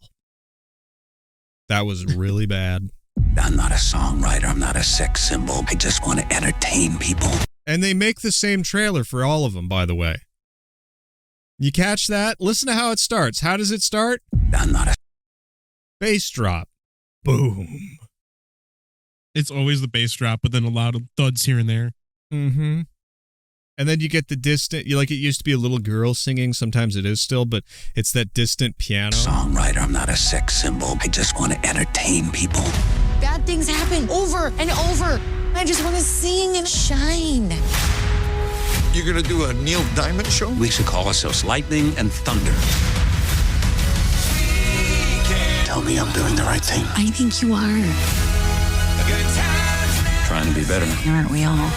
That was really bad. I'm not a songwriter. I'm not a sex symbol. I just want to entertain people. And they make the same trailer for all of them, by the way. You catch that? Listen to how it starts. How does it start? I'm not a... Bass drop. Boom. It's always the bass drop, but then a lot of thuds here and there. Mm-hmm. And then you get the distant, it used to be a little girl singing. Sometimes it is still, but it's that distant piano. Songwriter, I'm not a sex symbol. I just want to entertain people. Bad things happen over and over. I just want to sing and shine. You're going to do a Neil Diamond show? We should call ourselves Lightning and Thunder. Tell me I'm doing the right thing. I think you are. Trying to be better. Aren't we all?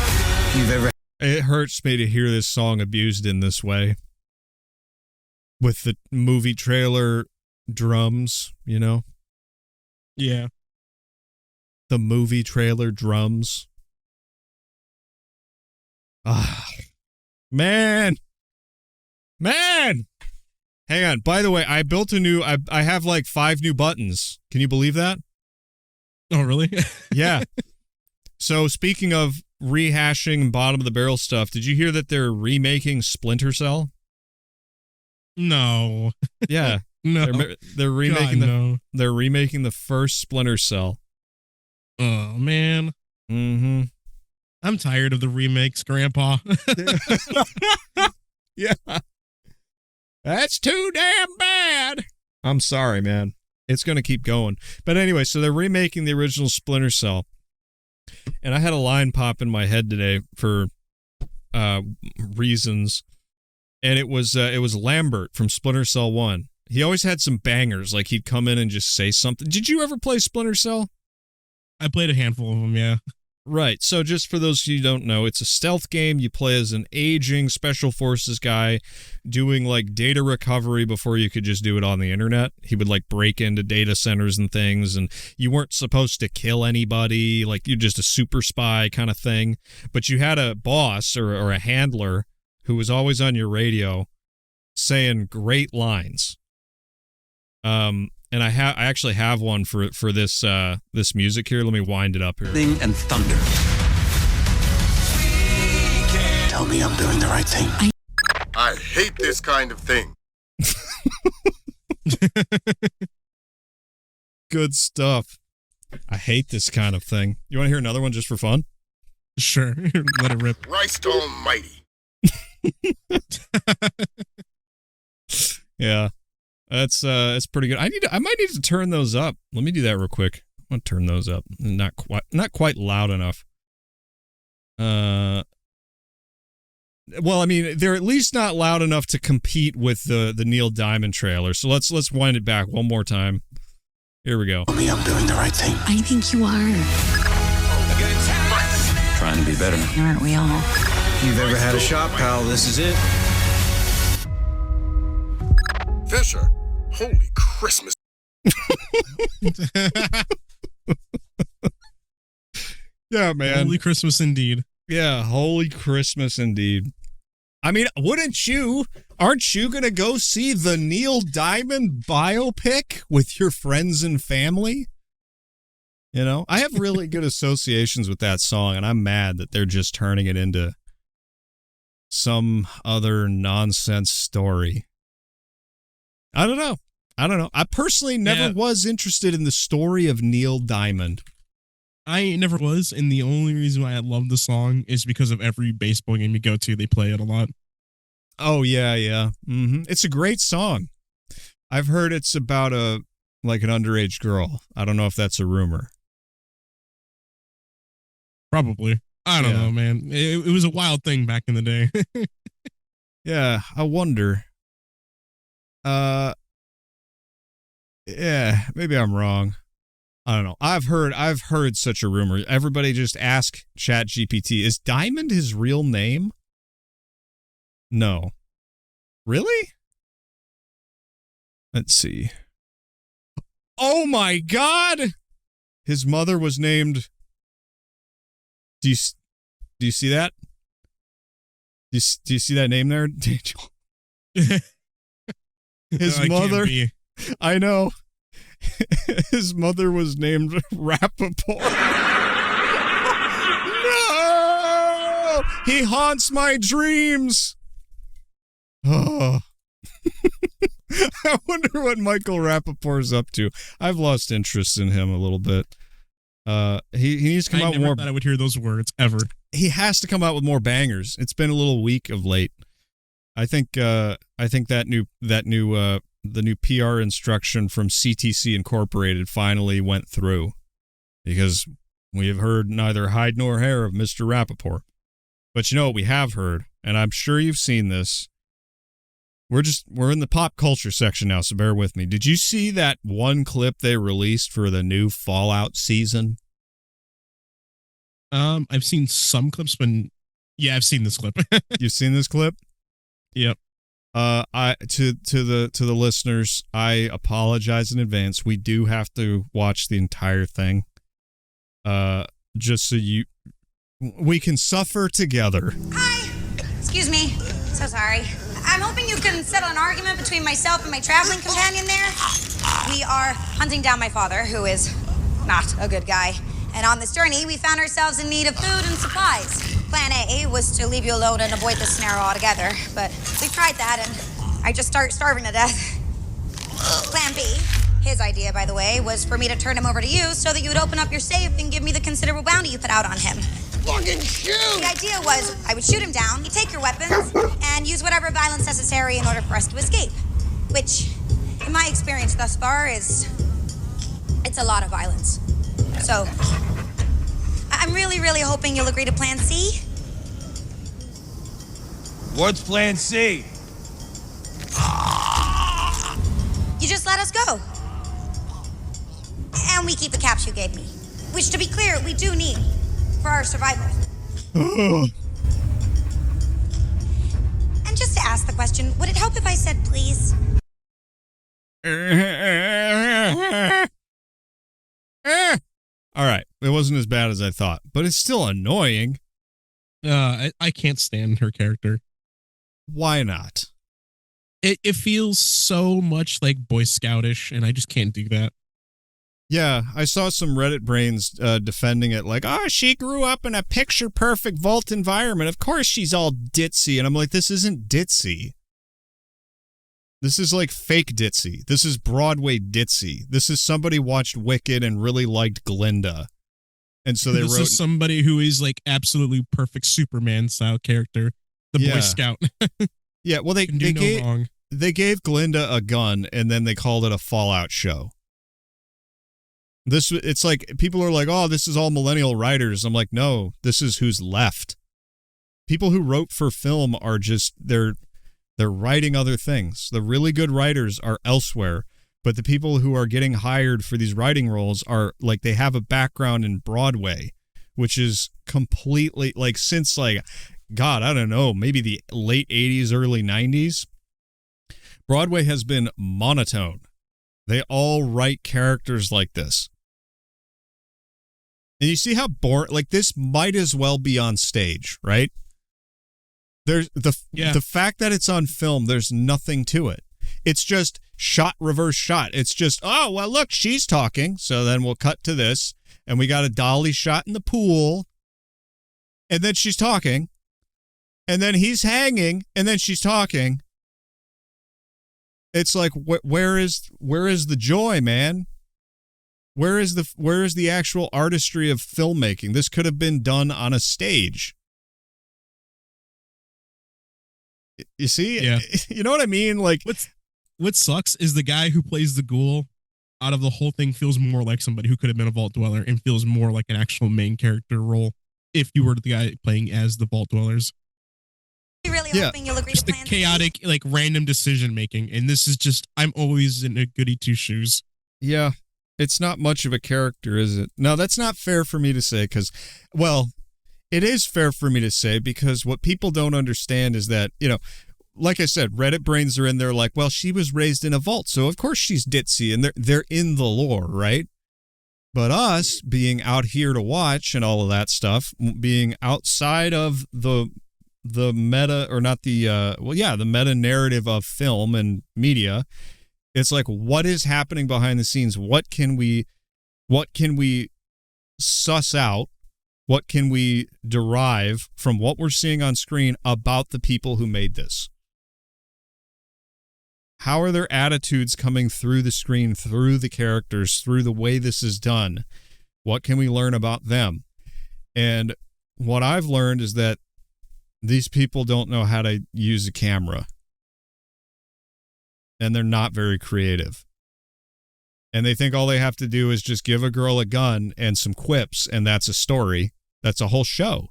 It hurts me to hear this song abused in this way. With the movie trailer drums, Yeah. The movie trailer drums. Ah. Man. Hang on. By the way, I built I have like 5 new buttons. Can you believe that? Oh, really? Yeah. So speaking of rehashing bottom of the barrel stuff, did you hear that they're remaking Splinter Cell? No. Yeah. No. They're remaking God, they're remaking the first Splinter Cell. Oh, man. Mm-hmm. I'm tired of the remakes, Grandpa. Yeah. That's too damn bad. I'm sorry, man. It's going to keep going. But anyway, so they're remaking the original Splinter Cell. And I had a line pop in my head today for reasons. And it was Lambert from Splinter Cell 1. He always had some bangers, like he'd come in and just say something. Did you ever play Splinter Cell? I played a handful of them, yeah. Right. So just for those who don't know, it's a stealth game. You play as an aging special forces guy doing like data recovery before you could just do it on the internet. He would like break into data centers and things, and you weren't supposed to kill anybody. Like you're just a super spy kind of thing. But you had a boss or a handler who was always on your radio saying great lines. And I actually have one for this this music here. Let me wind it up here. And thunder. Tell me I'm doing the right thing. I hate this kind of thing. Good stuff. I hate this kind of thing. You want to hear another one just for fun? Sure. Let it rip. Christ almighty. Yeah. That's it's pretty good. I might need to turn those up. Let me do that real quick. I'm gonna turn those up. Not quite loud enough. Well, I mean, they're at least not loud enough to compete with the Neil Diamond trailer. So let's wind it back one more time. Here we go. Tell me I'm doing the right thing. I think you are. Trying to be better. Aren't we all? You've ever had a shot, pal, this is it. Fisher, holy Christmas. Yeah, man. Holy Christmas indeed. Yeah, holy Christmas indeed. I mean, aren't you going to go see the Neil Diamond biopic with your friends and family? You know, I have really good associations with that song, and I'm mad that they're just turning it into some other nonsense story. I don't know. I personally never was interested in the story of Neil Diamond. I never was, and the only reason why I love the song is because of every baseball game you go to, they play it a lot. Oh, yeah. Mm-hmm. It's a great song. I've heard it's about an underage girl. I don't know if that's a rumor. Probably. I don't know, man. It was a wild thing back in the day. Yeah, I wonder. Yeah, maybe I'm wrong. I don't know. I've heard such a rumor. Everybody just ask ChatGPT. Is Diamond his real name? No. Really? Let's see. Oh my God! His mother was named. Do you see that? Do you see that name there, Daniel? His mother. I know. His mother was named Rappaport. No! He haunts my dreams. Oh. I wonder what Michael Rappaport's up to. I've lost interest in him a little bit. He needs to come out with more. I never thought I would hear those words ever. He has to come out with more bangers. It's been a little weak of late. I think that new PR instruction from CTC Incorporated finally went through, because we have heard neither hide nor hair of Mr. Rappaport. But you know what we have heard, and I'm sure you've seen this. We're in the pop culture section now, so bear with me. Did you see that one clip they released for the new Fallout season? I've seen some clips, but yeah, I've seen this clip. You've seen this clip? Yep. To the listeners, I apologize in advance. We do have to watch the entire thing. Just so we can suffer together. Hi. Excuse me. So sorry. I'm hoping you can settle an argument between myself and my traveling companion there. We are hunting down my father, who is not a good guy. And on this journey, we found ourselves in need of food and supplies. Plan A was to leave you alone and avoid this scenario altogether, but we tried that and I just start starving to death. Plan B, his idea, by the way, was for me to turn him over to you so that you would open up your safe and give me the considerable bounty you put out on him. Fucking shoot! The idea was I would shoot him down, you take your weapons, and use whatever violence necessary in order for us to escape. Which, in my experience thus far, it's a lot of violence. So, I'm really, really hoping you'll agree to Plan C. What's Plan C? You just let us go. And we keep the caps you gave me. Which, to be clear, we do need for our survival. And just to ask the question, would it help if I said please? All right. It wasn't as bad as I thought, but it's still annoying. I can't stand her character. Why not? It feels so much like Boy Scoutish, and I just can't do that. Yeah, I saw some Reddit brains defending it like, oh, she grew up in a picture-perfect vault environment. Of course she's all ditzy. And I'm like, this isn't ditzy. This is like fake ditzy. This is Broadway ditzy. This is somebody watched Wicked and really liked Glinda. And so they this wrote... is somebody who is like absolutely perfect Superman-style character. The Boy Scout. Yeah, well, they gave Glinda a gun, and then they called it a Fallout show. It's like, people are like, oh, this is all millennial writers. I'm like, no, this is who's left. People who wrote for film are just, they're writing other things. The really good writers are elsewhere, but the people who are getting hired for these writing roles are like, they have a background in Broadway, which is completely like, since like, God, I don't know, maybe the late 80s, early 90s, Broadway has been monotone. They all write characters like this. And you see how boring, like, this might as well be on stage, right? There's the fact that it's on film, there's nothing to it. It's just shot, reverse shot. It's just, oh, well, look, she's talking. So then we'll cut to this, and we got a dolly shot in the pool, and then she's talking, and then he's hanging, and then she's talking. It's like, where is the joy, man? Where is the actual artistry of filmmaking? This could have been done on a stage. You see? Yeah. You know what I mean? Like, what sucks is the guy who plays the ghoul out of the whole thing feels more like somebody who could have been a vault dweller and feels more like an actual main character role if you were the guy playing as the vault dwellers. Really hoping you'll agree just to the plan chaotic, like, random decision making, and this is just, I'm always in a goody two shoes. Yeah, it's not much of a character, is it? No, that's not fair for me to say, because, well, it is fair for me to say, because what people don't understand is that, you know, like I said, Reddit brains are in there like, well, she was raised in a vault, so of course she's ditzy, and they're in the lore, right? But us being out here to watch and all of that stuff, being outside of the meta, or not the the meta narrative of film and media, it's like, what is happening behind the scenes? What can we suss out? What can we derive from what we're seeing on screen about the people who made this? How are their attitudes coming through the screen, through the characters, through the way this is done? What can we learn about them? And what I've learned is that these people don't know how to use a camera. And they're not very creative. And they think all they have to do is just give a girl a gun and some quips, and that's a story. That's a whole show.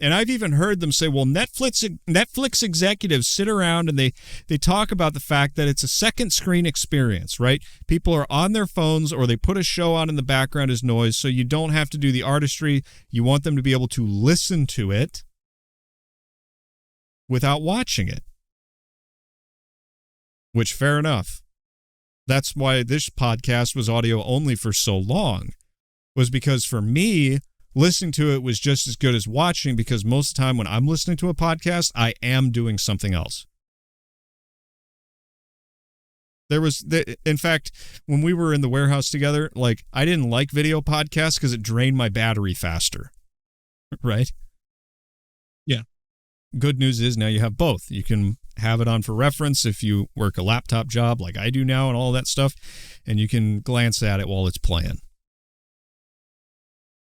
And I've even heard them say, well, Netflix executives sit around and they talk about the fact that it's a second screen experience, right? People are on their phones, or they put a show on in the background as noise, so you don't have to do the artistry. You want them to be able to listen to it without watching it. Which, fair enough. That's why this podcast was audio only for so long, was because for me, listening to it was just as good as watching, because most of the time when I'm listening to a podcast, I am doing something else. In fact, when we were in the warehouse together, like, I didn't like video podcasts because it drained my battery faster. Right? Yeah. Good news is now you have both. You can have it on for reference if you work a laptop job like I do now and all that stuff, and you can glance at it while it's playing.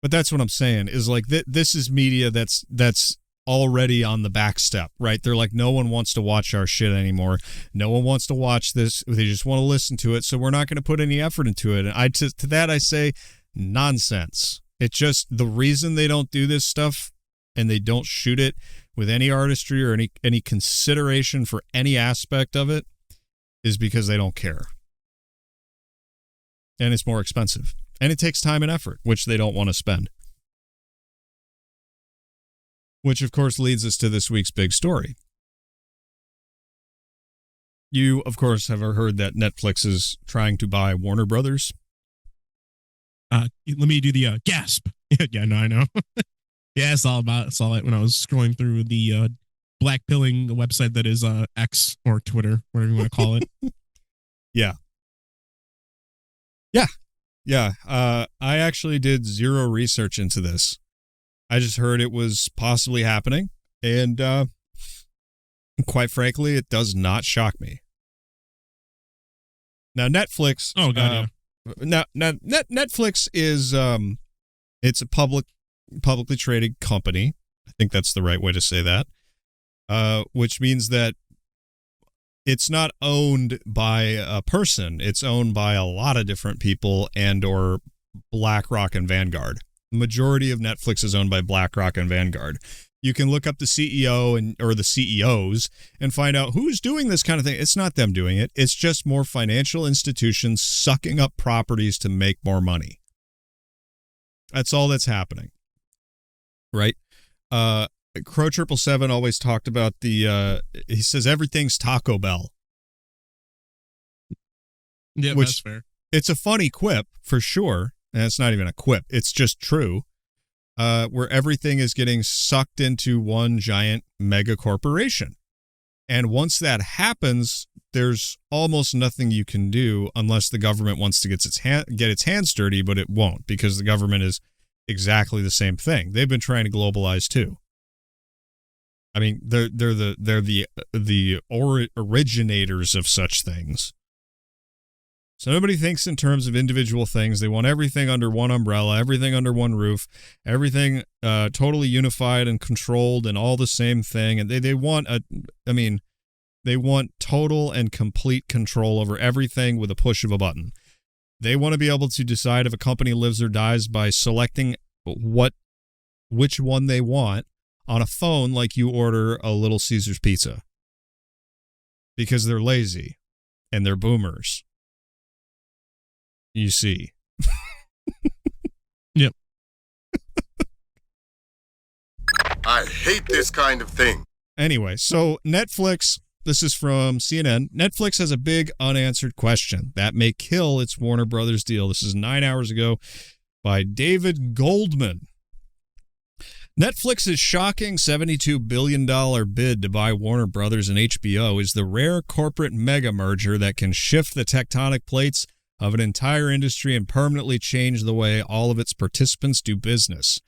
But that's what I'm saying, is like, this is media that's already on the back step, right? They're like, no one wants to watch our shit anymore. No one wants to watch this. They just want to listen to it, so we're not going to put any effort into it. And to that I say, nonsense. It's just, the reason they don't do this stuff and they don't shoot it with any artistry or any consideration for any aspect of it is because they don't care. And it's more expensive. And it takes time and effort, which they don't want to spend. Which, of course, leads us to this week's big story. You, of course, have heard that Netflix is trying to buy Warner Brothers. Let me do the gasp. Yeah, no, I know. Yeah, I saw it when I was scrolling through the black pilling website that is X or Twitter, whatever you want to call it. Yeah. I actually did zero research into this. I just heard it was possibly happening, and quite frankly, it does not shock me. Now, Netflix. Oh god. Now Netflix is it's a publicly traded company. I think that's the right way to say that. Which means that it's not owned by a person. It's owned by a lot of different people and or BlackRock and Vanguard. The majority of Netflix is owned by BlackRock and Vanguard. You can look up the CEO or the CEOs and find out who's doing this kind of thing. It's not them doing it. It's just more financial institutions sucking up properties to make more money. That's all that's happening. Right? Crow 777 always talked about he says everything's Taco Bell. Yeah, that's fair. It's a funny quip for sure. And it's not even a quip. It's just true. Where everything is getting sucked into one giant mega corporation. And once that happens, there's almost nothing you can do unless the government wants to get its hands dirty, but it won't, because the government is exactly the same thing. They've been trying to globalize too. I mean, they're the originators of such things. So nobody thinks in terms of individual things. They want everything under one umbrella, everything under one roof, everything totally unified and controlled and all the same thing. And they want total and complete control over everything with a push of a button. They want to be able to decide if a company lives or dies by selecting which one they want on a phone, like you order a Little Caesars pizza, because they're lazy and they're boomers. You see. Yep. I hate this kind of thing. Anyway, so Netflix, this is from CNN. Netflix has a big unanswered question that may kill its Warner Brothers deal. This is 9 hours ago by David Goldman. Netflix's shocking $72 billion bid to buy Warner Brothers and HBO is the rare corporate mega merger that can shift the tectonic plates of an entire industry and permanently change the way all of its participants do business.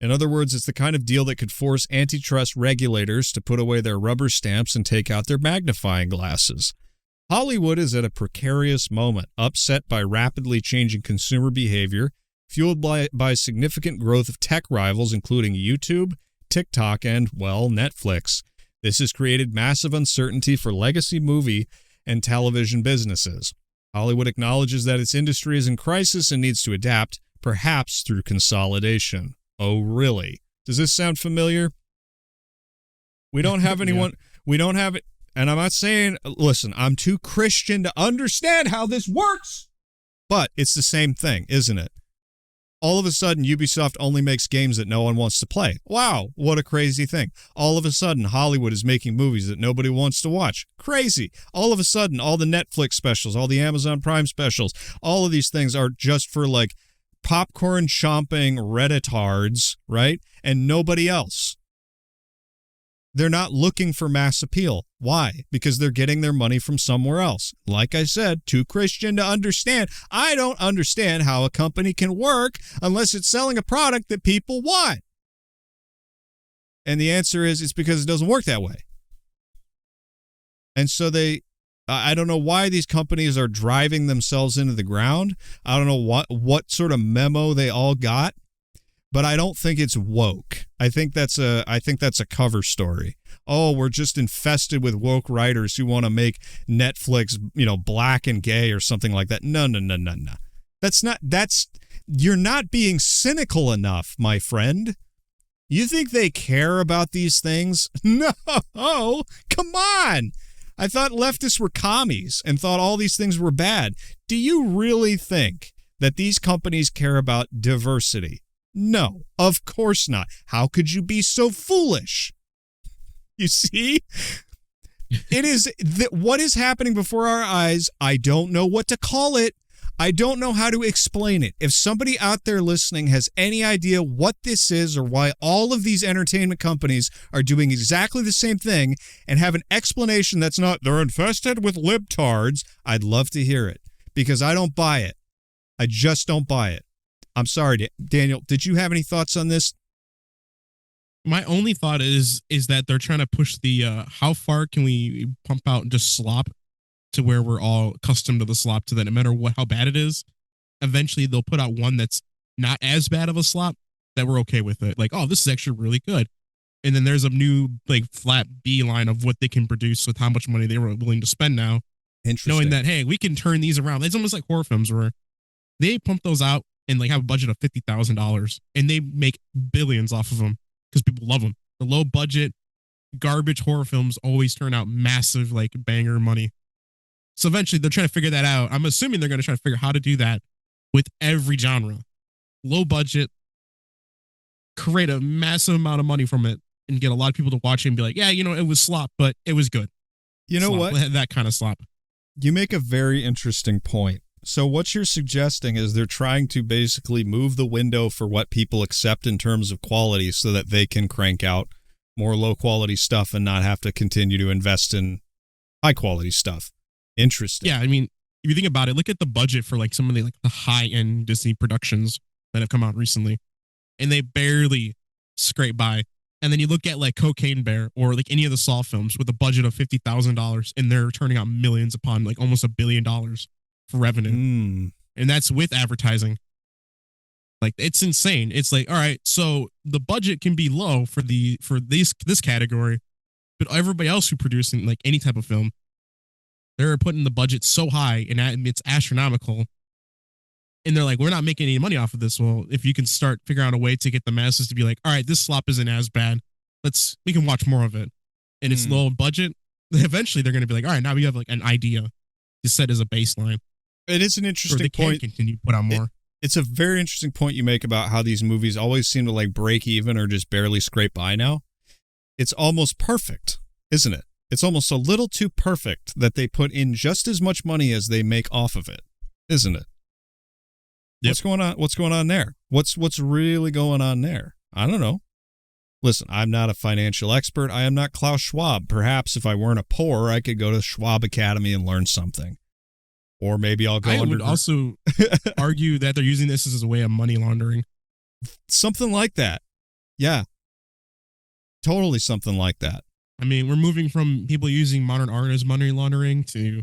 In other words, it's the kind of deal that could force antitrust regulators to put away their rubber stamps and take out their magnifying glasses. Hollywood is at a precarious moment, upset by rapidly changing consumer behavior, fueled by significant growth of tech rivals, including YouTube, TikTok, and, well, Netflix. This has created massive uncertainty for legacy movie and television businesses. Hollywood acknowledges that its industry is in crisis and needs to adapt, perhaps through consolidation. Oh, really? Does this sound familiar? We don't have anyone. Yeah. We don't have it. And I'm not saying, listen, I'm too Christian to understand how this works. But it's the same thing, isn't it? All of a sudden, Ubisoft only makes games that no one wants to play. Wow, what a crazy thing. All of a sudden, Hollywood is making movies that nobody wants to watch. Crazy. All of a sudden, all the Netflix specials, all the Amazon Prime specials, all of these things are just for like popcorn chomping Redditards, right? And nobody else. They're not looking for mass appeal. Why? Because they're getting their money from somewhere else. Like I said, too Christian to understand. I don't understand how a company can work unless it's selling a product that people want. And the answer is it's because it doesn't work that way. And so I don't know why these companies are driving themselves into the ground. I don't know what sort of memo they all got. But I don't think it's woke. I think that's a cover story. Oh, we're just infested with woke writers who want to make Netflix, black and gay or something like that. No. You're not being cynical enough, my friend. You think they care about these things? No, come on. I thought leftists were commies and thought all these things were bad. Do you really think that these companies care about diversity? No, of course not. How could you be so foolish? You see? It is what is happening before our eyes. I don't know what to call it. I don't know how to explain it. If somebody out there listening has any idea what this is or why all of these entertainment companies are doing exactly the same thing and have an explanation that's not, they're infested with libtards, I'd love to hear it because I don't buy it. I just don't buy it. I'm sorry, Daniel. Did you have any thoughts on this? My only thought is that they're trying to push the how far can we pump out just slop to where we're all accustomed to the slop, to that no matter how bad it is, eventually they'll put out one that's not as bad of a slop that we're okay with it. Like, oh, this is actually really good. And then there's a new like flat B line of what they can produce with how much money they were willing to spend now. Interesting. Knowing that, hey, we can turn these around. It's almost like horror films where they pump those out and like have a budget of $50,000 and they make billions off of them because people love them. The low budget garbage horror films always turn out massive like banger money. So eventually they're trying to figure that out. I'm assuming they're going to try to figure out how to do that with every genre. Low budget, create a massive amount of money from it and get a lot of people to watch it and be like, yeah, you know, it was slop, but it was good. You know slop, what? That kind of slop. You make a very interesting point. So what you're suggesting is they're trying to basically move the window for what people accept in terms of quality so that they can crank out more low quality stuff and not have to continue to invest in high quality stuff. Interesting. Yeah, I mean, if you think about it, look at the budget for like some of the like the high-end Disney productions that have come out recently, and they barely scrape by. And then you look at like Cocaine Bear or like any of the Saw films with a budget of $50,000, and they're turning out millions upon like almost $1 billion for revenue, and that's with advertising. Like, it's insane. It's like, all right, so the budget can be low for this category, but everybody else who producing like any type of film, they're putting the budget so high and it's astronomical. And they're like, we're not making any money off of this. Well, if you can start figuring out a way to get the masses to be like, all right, this slop isn't as bad. We can watch more of it. And it's low budget. Eventually they're going to be like, all right, now we have like an idea to set as a baseline. It is an interesting they point. Can continue to put on more. It's a very interesting point you make about how these movies always seem to like break even or just barely scrape by now. It's almost perfect, isn't it? It's almost a little too perfect that they put in just as much money as they make off of it, isn't it? Yep. What's going on? What's going on there? What's really going on there? I don't know. Listen, I'm not a financial expert. I am not Klaus Schwab. Perhaps if I weren't a poor, I could go to Schwab Academy and learn something. Or maybe I'll go I would also argue that they're using this as a way of money laundering. Something like that. Yeah. Totally something like that. I mean, we're moving from people using modern art as money laundering to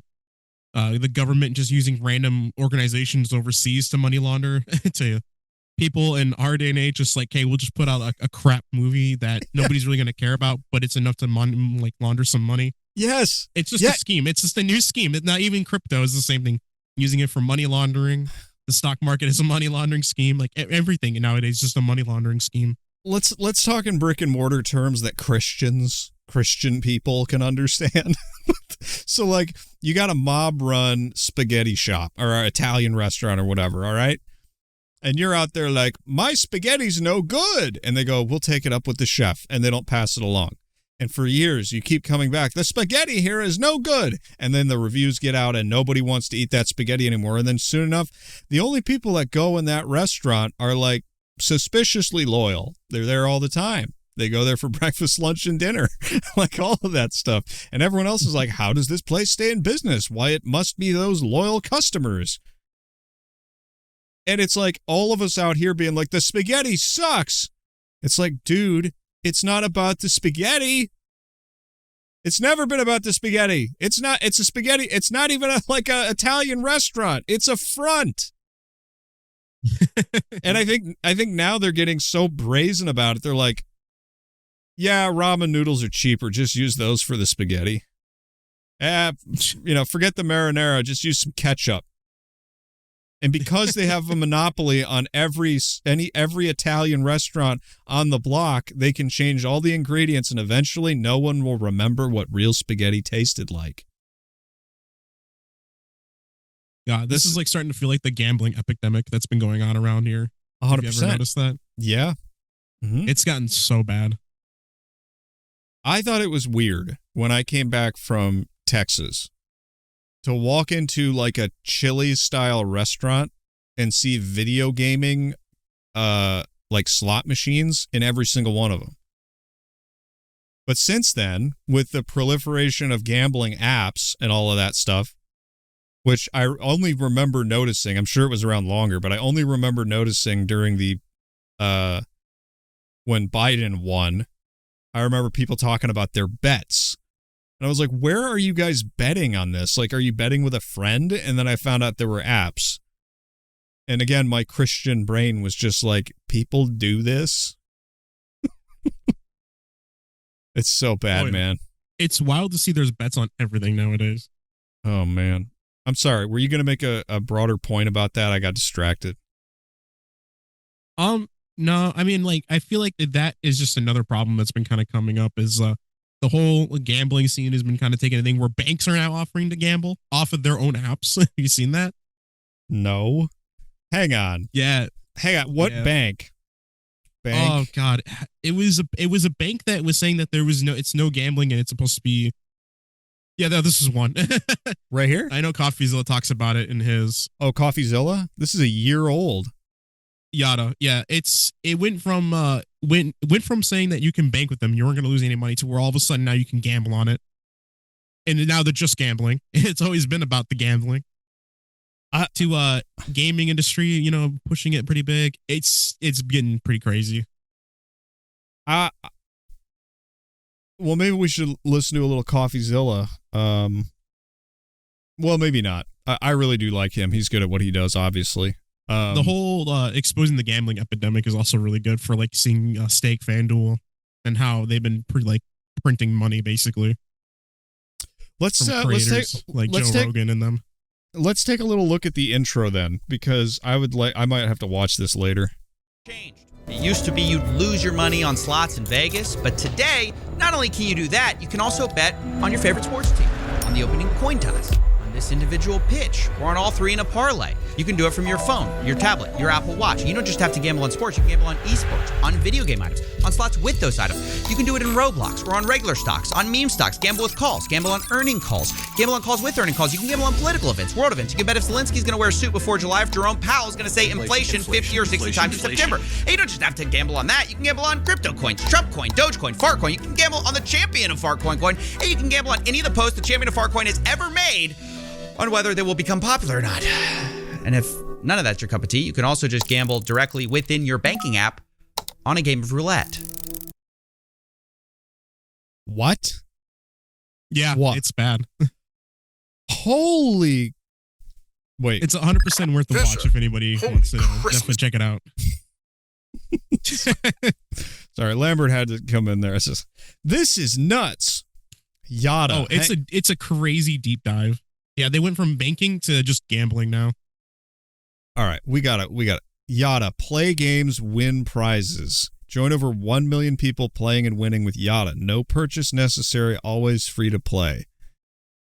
the government just using random organizations overseas to money launder to people in our day and age, just like, hey, we'll just put out a crap movie that nobody's really going to care about, but it's enough to launder some money. Yes. It's just a scheme. It's just a new scheme. It's not even crypto is the same thing. Using it for money laundering. The stock market is a money laundering scheme. Like everything nowadays is just a money laundering scheme. Let's talk in brick and mortar terms that Christian people can understand. So like you got a mob run spaghetti shop or an Italian restaurant or whatever, all right? And you're out there like, my spaghetti's no good. And they go, we'll take it up with the chef. And they don't pass it along. And for years, you keep coming back, the spaghetti here is no good. And then the reviews get out and nobody wants to eat that spaghetti anymore. And then soon enough, the only people that go in that restaurant are like suspiciously loyal. They're there all the time. They go there for breakfast, lunch, and dinner, like all of that stuff. And everyone else is like, how does this place stay in business? Why, it must be those loyal customers. And it's like all of us out here being like, the spaghetti sucks. It's like, dude, it's not about the spaghetti. It's never been about the spaghetti. It's a spaghetti. It's not even like a Italian restaurant. It's a front. And I think now they're getting so brazen about it. They're like, yeah, ramen noodles are cheaper. Just use those for the spaghetti. Forget the marinara. Just use some ketchup. And because they have a monopoly on every Italian restaurant on the block, they can change all the ingredients and eventually no one will remember what real spaghetti tasted like. Yeah, this is like starting to feel like the gambling epidemic that's been going on around here. 100%. Have you ever noticed that? Yeah. Mm-hmm. It's gotten so bad. I thought it was weird when I came back from Texas to walk into like a Chili's style restaurant and see video gaming, like slot machines in every single one of them. But since then, with the proliferation of gambling apps and all of that stuff, which I only remember noticing, I'm sure it was around longer, but I only remember noticing during the, when Biden won, I remember people talking about their bets. And I was like, where are you guys betting on this? Like, are you betting with a friend? And then I found out there were apps. And again, my Christian brain was just like, people do this? It's so bad, man. It's wild to see there's bets on everything nowadays. Oh, man. I'm sorry. Were you going to make a broader point about that? I got distracted. No, I mean, like, I feel like that is just another problem that's been kind of coming up is the whole gambling scene has been kind of taking a thing where banks are now offering to gamble off of their own apps. Have you seen that? No. Hang on. Yeah. Hang on. What bank? Oh God. It was a bank that was saying that there was it's no gambling and it's supposed to be. Yeah, this is one. Right here? I know Coffeezilla talks about it in his. Oh, Coffeezilla? This is a year old. Yada. Yeah. It went from saying that you can bank with them, you weren't going to lose any money, to where all of a sudden now you can gamble on it. And now they're just gambling. It's always been about the gambling. To gaming industry, pushing it pretty big. It's getting pretty crazy. Well, maybe we should listen to a little Coffeezilla. Well, maybe not. I really do like him. He's good at what he does, obviously. The whole exposing the gambling epidemic is also really good for like seeing Stake, FanDuel, and how they've been printing money basically. Let's take Joe Rogan and them. Let's take a little look at the intro then, because I might have to watch this later. Changed. It used to be you'd lose your money on slots in Vegas, but today, not only can you do that, you can also bet on your favorite sports team, on the opening coin toss, on this individual pitch, or on all three in a parlay. You can do it from your phone, your tablet, your Apple Watch. You don't just have to gamble on sports, you can gamble on esports, on video game items, on slots with those items. You can do it in Roblox or on regular stocks, on meme stocks, gamble with calls, gamble on earning calls, gamble on calls with earning calls. You can gamble on political events, world events. You can bet if Zelensky's going to wear a suit before July, if Jerome Powell is going to say inflation 50 or 60 times in September. And you don't just have to gamble on that. You can gamble on crypto coins, Trump coin, Dogecoin, Farcoin. You can gamble on the champion of Farcoin coin, and you can gamble on any of the posts the champion of Farcoin has ever made on whether they will become popular or not. And if none of that's your cup of tea, you can also just gamble directly within your banking app on a game of roulette. What? Yeah, what? It's bad. Holy. Wait. It's 100% worth the watch if anybody wants to definitely check it out. Sorry, Lambert had to come in there. It's just, this is nuts. Yada. Oh, it's a crazy deep dive. Yeah, they went from banking to just gambling now. All right, we got it. Yada, play games, win prizes. Join over 1 million people playing and winning with Yada. No purchase necessary, always free to play.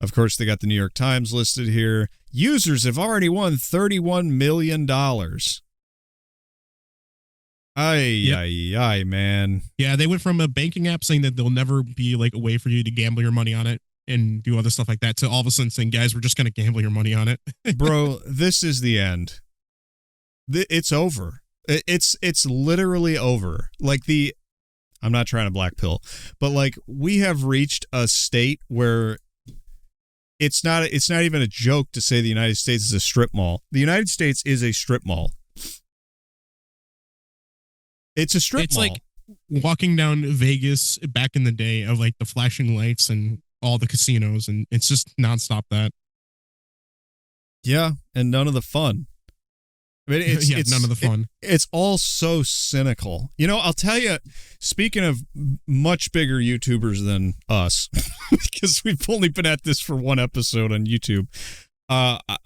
Of course, they got the New York Times listed here. Users have already won $31 million. Ay, man. Yeah, they went from a banking app saying that there'll never be like a way for you to gamble your money on it and do other stuff like that, to all of a sudden saying, guys, we're just going to gamble your money on it. Bro, this is the end. It's over. It's literally over. Like I'm not trying to black pill, but like we have reached a state where it's not even a joke to say the United States is a strip mall. The United States is a strip mall. It's a strip mall. It's like walking down Vegas back in the day of like the flashing lights and all the casinos, and it's just nonstop that. Yeah, and none of the fun. I mean, it's none of the fun. It's all so cynical. I'll tell you, speaking of much bigger YouTubers than us, because we've only been at this for one episode on YouTube,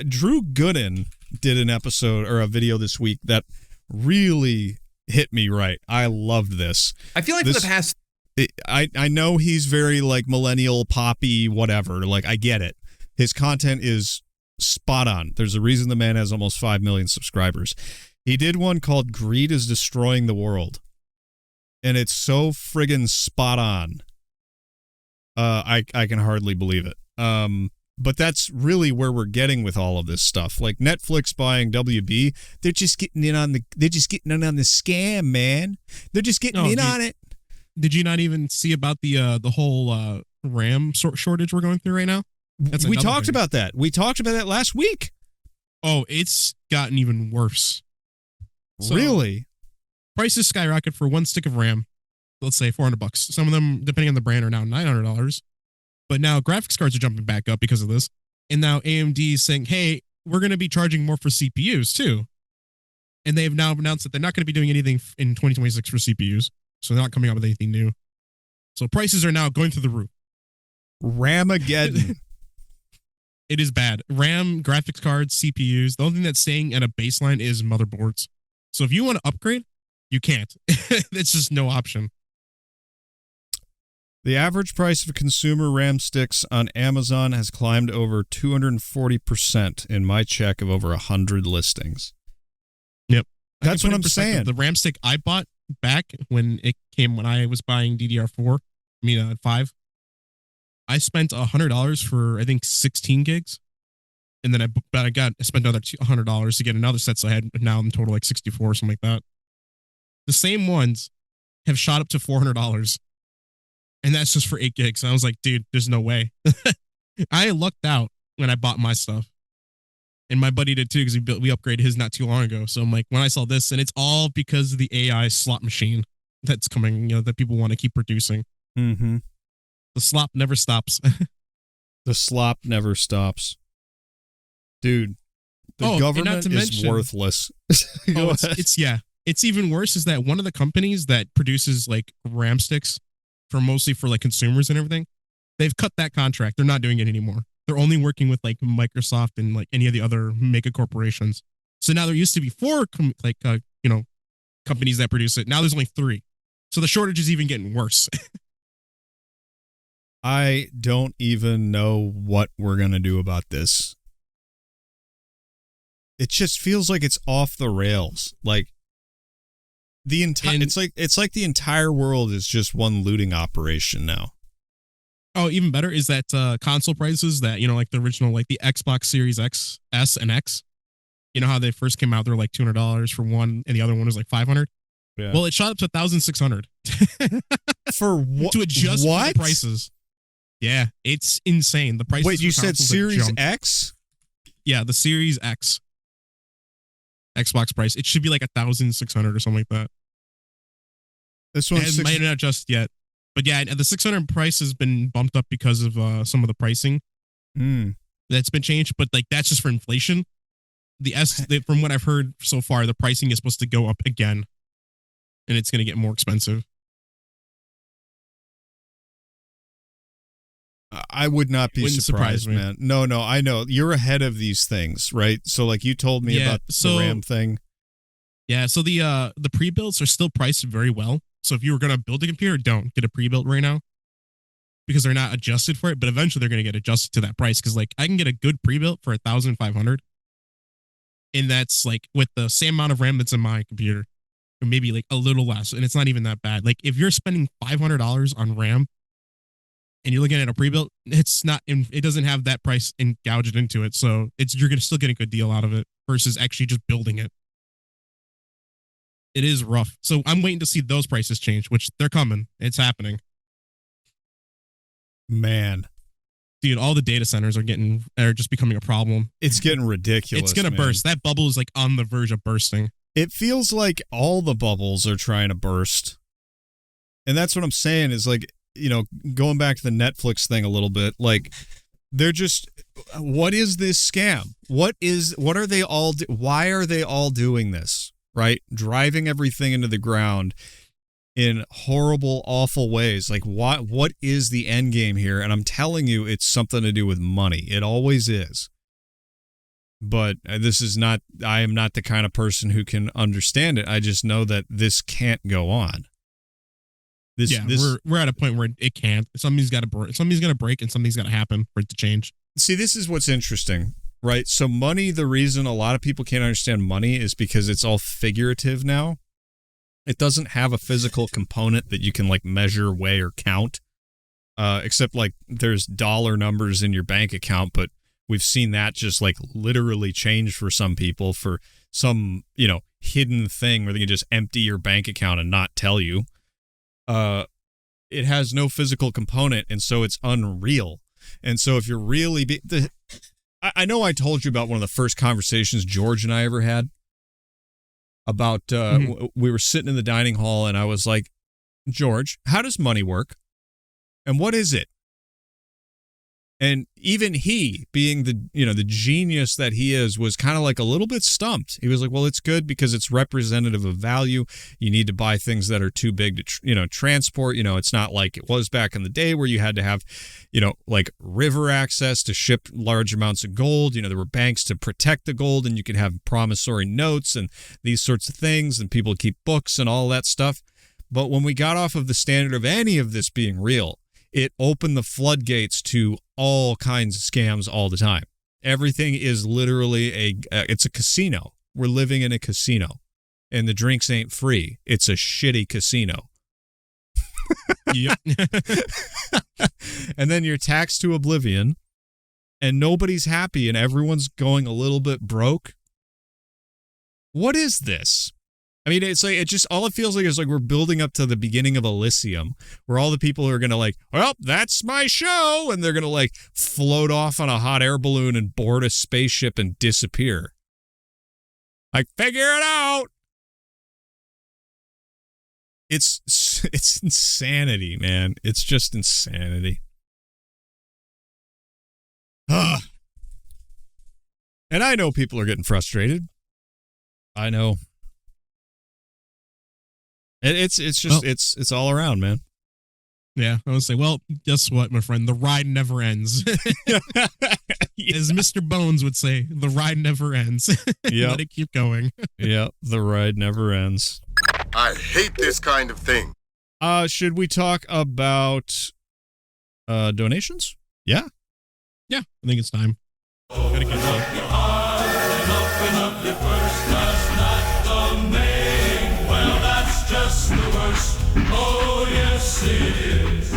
Drew Gooden did an episode or a video this week that really hit me right. I loved this. I feel like for the past... I know he's very like millennial, poppy, whatever. Like, I get it. His content is spot on. There's a reason the man has almost 5 million subscribers. He did one called Greed is Destroying the World. And it's so friggin' spot on. I can hardly believe it. But that's really where we're getting with all of this stuff. Like Netflix buying WB, they're just getting in on the scam, man. They're just getting in on it. Did you not even see about the whole RAM shortage we're going through right now? We talked about that. We talked about that last week. Oh, it's gotten even worse. So, really? Prices skyrocket for one stick of RAM. Let's say $400. Some of them, depending on the brand, are now $900. But now graphics cards are jumping back up because of this. And now AMD is saying, hey, we're going to be charging more for CPUs too. And they've now announced that they're not going to be doing anything in 2026 for CPUs. So they're not coming up with anything new. So prices are now going through the roof. Ramageddon. It is bad. RAM, graphics cards, CPUs. The only thing that's staying at a baseline is motherboards. So if you want to upgrade, you can't. It's just no option. The average price of consumer RAM sticks on Amazon has climbed over 240% in my check of over 100 listings. Yep. That's what I'm saying. The RAM stick I bought back when I was buying DDR4, 5, I spent $100 for, I think, 16 gigs. And then I spent another $100 to get another set. So I had now in total like 64 or something like that. The same ones have shot up to $400. And that's just for 8 gigs. And I was like, dude, there's no way. I lucked out when I bought my stuff. And my buddy did too, because we upgraded his not too long ago. So I'm like, when I saw this, and it's all because of the AI slot machine that's coming, that people want to keep producing. Mm-hmm. The slop never stops. The slop never stops. Dude, the government is worthless. It's even worse is that one of the companies that produces like RAM sticks mostly for like consumers and everything, they've cut that contract. They're not doing it anymore. They're only working with like Microsoft and like any of the other mega corporations. So now there used to be 4 companies that produce it. Now there's only 3. So the shortage is even getting worse. I don't even know what we're going to do about this. It just feels like it's off the rails. Like it's like the entire world is just one looting operation now. Oh, even better is that console prices that, like the original, like the Xbox Series X, S, and X. You know how they first came out, they're like $200 for one, and the other one was like $500. Yeah. Well, it shot up to $1,600 for what? To adjust for the prices. Yeah, it's insane. The prices. Wait, you said Series X? Yeah, the Series X. Xbox price. It should be like $1,600 or something like that. This one might not just yet, but yeah, the 600 price has been bumped up because of some of the pricing that's been changed. But like that's just for inflation. From what I've heard so far, the pricing is supposed to go up again, and it's going to get more expensive. I would not be surprised, man. No, I know. You're ahead of these things, right? So like you told me about the RAM thing. Yeah, so the pre-builds are still priced very well. So if you were going to build a computer, don't get a pre-built right now because they're not adjusted for it, but eventually they're going to get adjusted to that price because like I can get a good pre-built for $1,500. And that's like with the same amount of RAM that's in my computer, or maybe like a little less, and it's not even that bad. Like if you're spending $500 on RAM, and you're looking at a pre-built, it doesn't have that price gouged into it. So you're going to still get a good deal out of it versus actually just building it. It is rough. So I'm waiting to see those prices change, which they're coming. It's happening. Man. Dude, all the data centers are just becoming a problem. It's getting ridiculous. It's going to burst. That bubble is like on the verge of bursting. It feels like all the bubbles are trying to burst. And that's what I'm saying is like, going back to the Netflix thing a little bit, like they're just, what is this scam? What are they all, why are they all doing this? Right? Driving everything into the ground in horrible, awful ways. Like what is the end game here? And I'm telling you, it's something to do with money. It always is. But I am not the kind of person who can understand it. I just know that this can't go on. We're at a point where it can't. Something's got to break. Something's going to break, and something's got to happen for it to change. See, this is what's interesting, right? So money, the reason a lot of people can't understand money is because it's all figurative now. It doesn't have a physical component that you can like measure, weigh, or count. except like there's dollar numbers in your bank account, but we've seen that just like literally change for some people for some, hidden thing where they can just empty your bank account and not tell you. It has no physical component, and so it's unreal. And so if you're really I know I told you about one of the first conversations George and I ever had about we were sitting in the dining hall, and I was like, George, how does money work? And what is it? And even he, being the genius that he is, was kind of like a little bit stumped. He was like, well, it's good because it's representative of value. You need to buy things that are too big to, transport. It's not like it was back in the day where you had to have, like river access to ship large amounts of gold. There were banks to protect the gold, and you could have promissory notes and these sorts of things, and people keep books and all that stuff. But when we got off of the standard of any of this being real, it opened the floodgates to all kinds of scams all the time. Everything is literally it's a casino. We're living in a casino, and the drinks ain't free. It's a shitty casino. Yep. And then you're taxed to oblivion, and nobody's happy, and everyone's going a little bit broke. What is this? I mean, it's like, all it feels like is like we're building up to the beginning of Elysium, where all the people are going to like, well, that's my show. And they're going to like float off on a hot air balloon and board a spaceship and disappear. Like, figure it out. It's insanity, man. It's just insanity. And I know people are getting frustrated. I know. It's just, it's all around, man. Yeah, I would say, well, guess what, my friend? The ride never ends. Yeah. As Mr. Bones would say, the ride never ends. Yep. Let it keep going. Yeah, the ride never ends. I hate this kind of thing. Should we talk about donations? Yeah. Yeah, I think it's time. Gotta get it. Just the worst. Oh, yes, it is.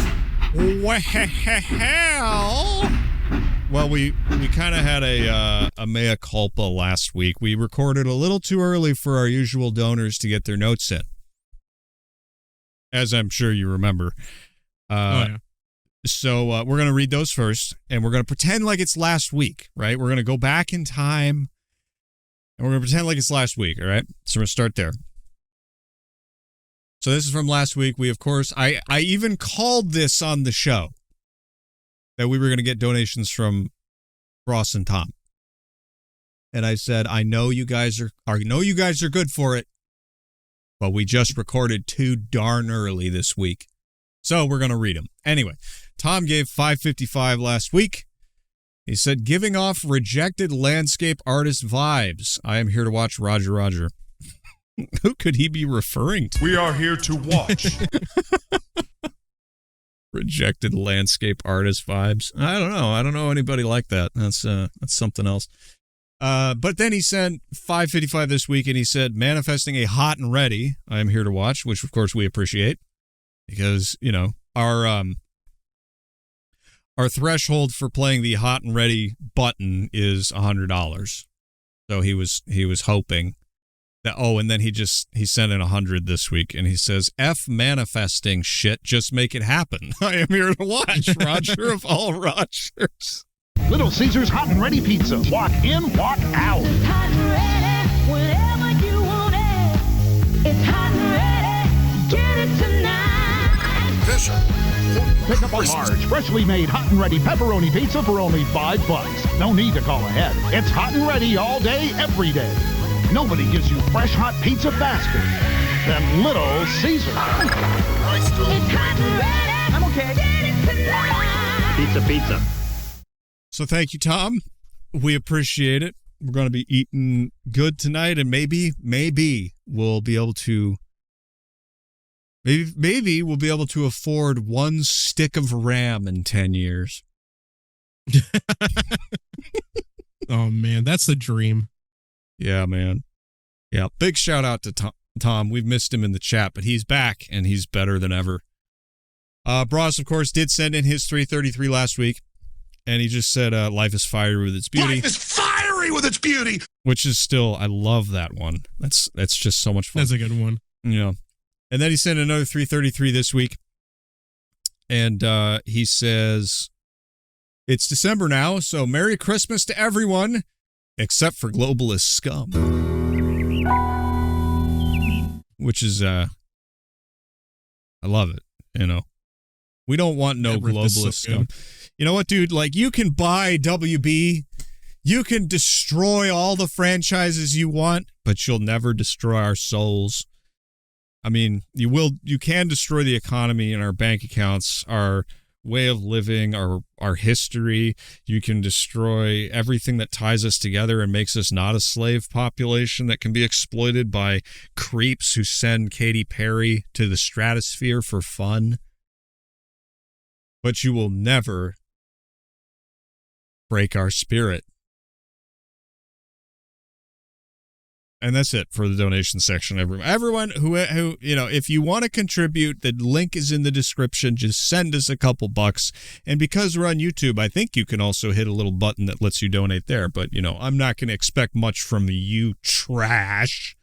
Well, we kind of had a mea culpa last week. We recorded a little too early for our usual donors to get their notes in, as I'm sure you remember. Yeah. So we're going to read those first, and we're going to pretend like it's last week, right? We're going to go back in time, and we're going to pretend like it's last week, all right? So we're going to start there. So this is from last week. We, of course, I even called this on the show that we were going to get donations from Ross and Tom. And I said, I know you guys are good for it, but we just recorded too darn early this week. So we're going to read them. Anyway, Tom gave $5.55 last week. He said, giving off rejected landscape artist vibes. I am here to watch Roger Roger. Who could he be referring to? We are here to watch. Rejected landscape artist vibes. I don't know anybody like that. That's something else. But then he sent $5.55 this week, and he said, manifesting a hot and ready. I am here to watch, which of course we appreciate, because our threshold for playing the hot and ready button is $100. So he was hoping. And then he sent in 100 this week, and he says, F manifesting shit, just make it happen. I am here to watch Roger of all Rogers. Little Caesars Hot and Ready Pizza. Walk in, walk out. It's hot and ready whenever you want it. It's hot and ready, get it tonight. Fisher. Pick up a large, freshly made hot and ready pepperoni pizza for only $5. No need to call ahead. It's hot and ready all day, every day. Nobody gives you fresh hot pizza faster than Little Caesars. It's hot and ready. I'm okay. Get it tonight. Pizza. So thank you, Tom. We appreciate it. We're going to be eating good tonight, and maybe we'll be able to afford one stick of RAM in 10 years. Oh man, that's the dream. Yeah, man. Yeah, big shout out to Tom. We've missed him in the chat, but he's back, and he's better than ever. Bros, of course, did send in his 333 last week, and he just said, life is fiery with its beauty. Life is fiery with its beauty. Which is still, I love that one. That's just so much fun. That's a good one. Yeah. And then he sent another 333 this week, and he says, it's December now, so Merry Christmas to everyone, except for globalist scum. Which is, I love it, you know. We don't want no globalist scum. You know what, dude? Like, you can buy WB, you can destroy all the franchises you want, but you'll never destroy our souls. I mean, you can destroy the economy and our bank accounts, our way of living, our history. You can destroy everything that ties us together and makes us not a slave population that can be exploited by creeps who send Katy Perry to the stratosphere for fun. But you will never break our spirit. And that's it for the donation section. Everyone who you know, if you want to contribute, the link is in the description. Just send us a couple bucks. And because we're on YouTube, I think you can also hit a little button that lets you donate there. But, you know, I'm not going to expect much from you trash.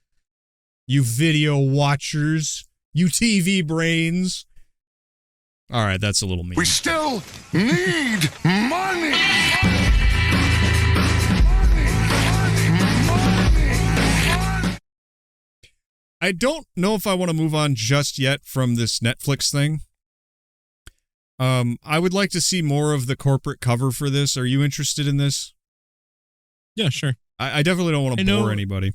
You video watchers. You TV brains. All right, that's a little mean. We still need money. I don't know if I want to move on just yet from this Netflix thing. I would like to see more of the corporate cover for this. Are you interested in this? Yeah, sure. I definitely don't want to bore anybody.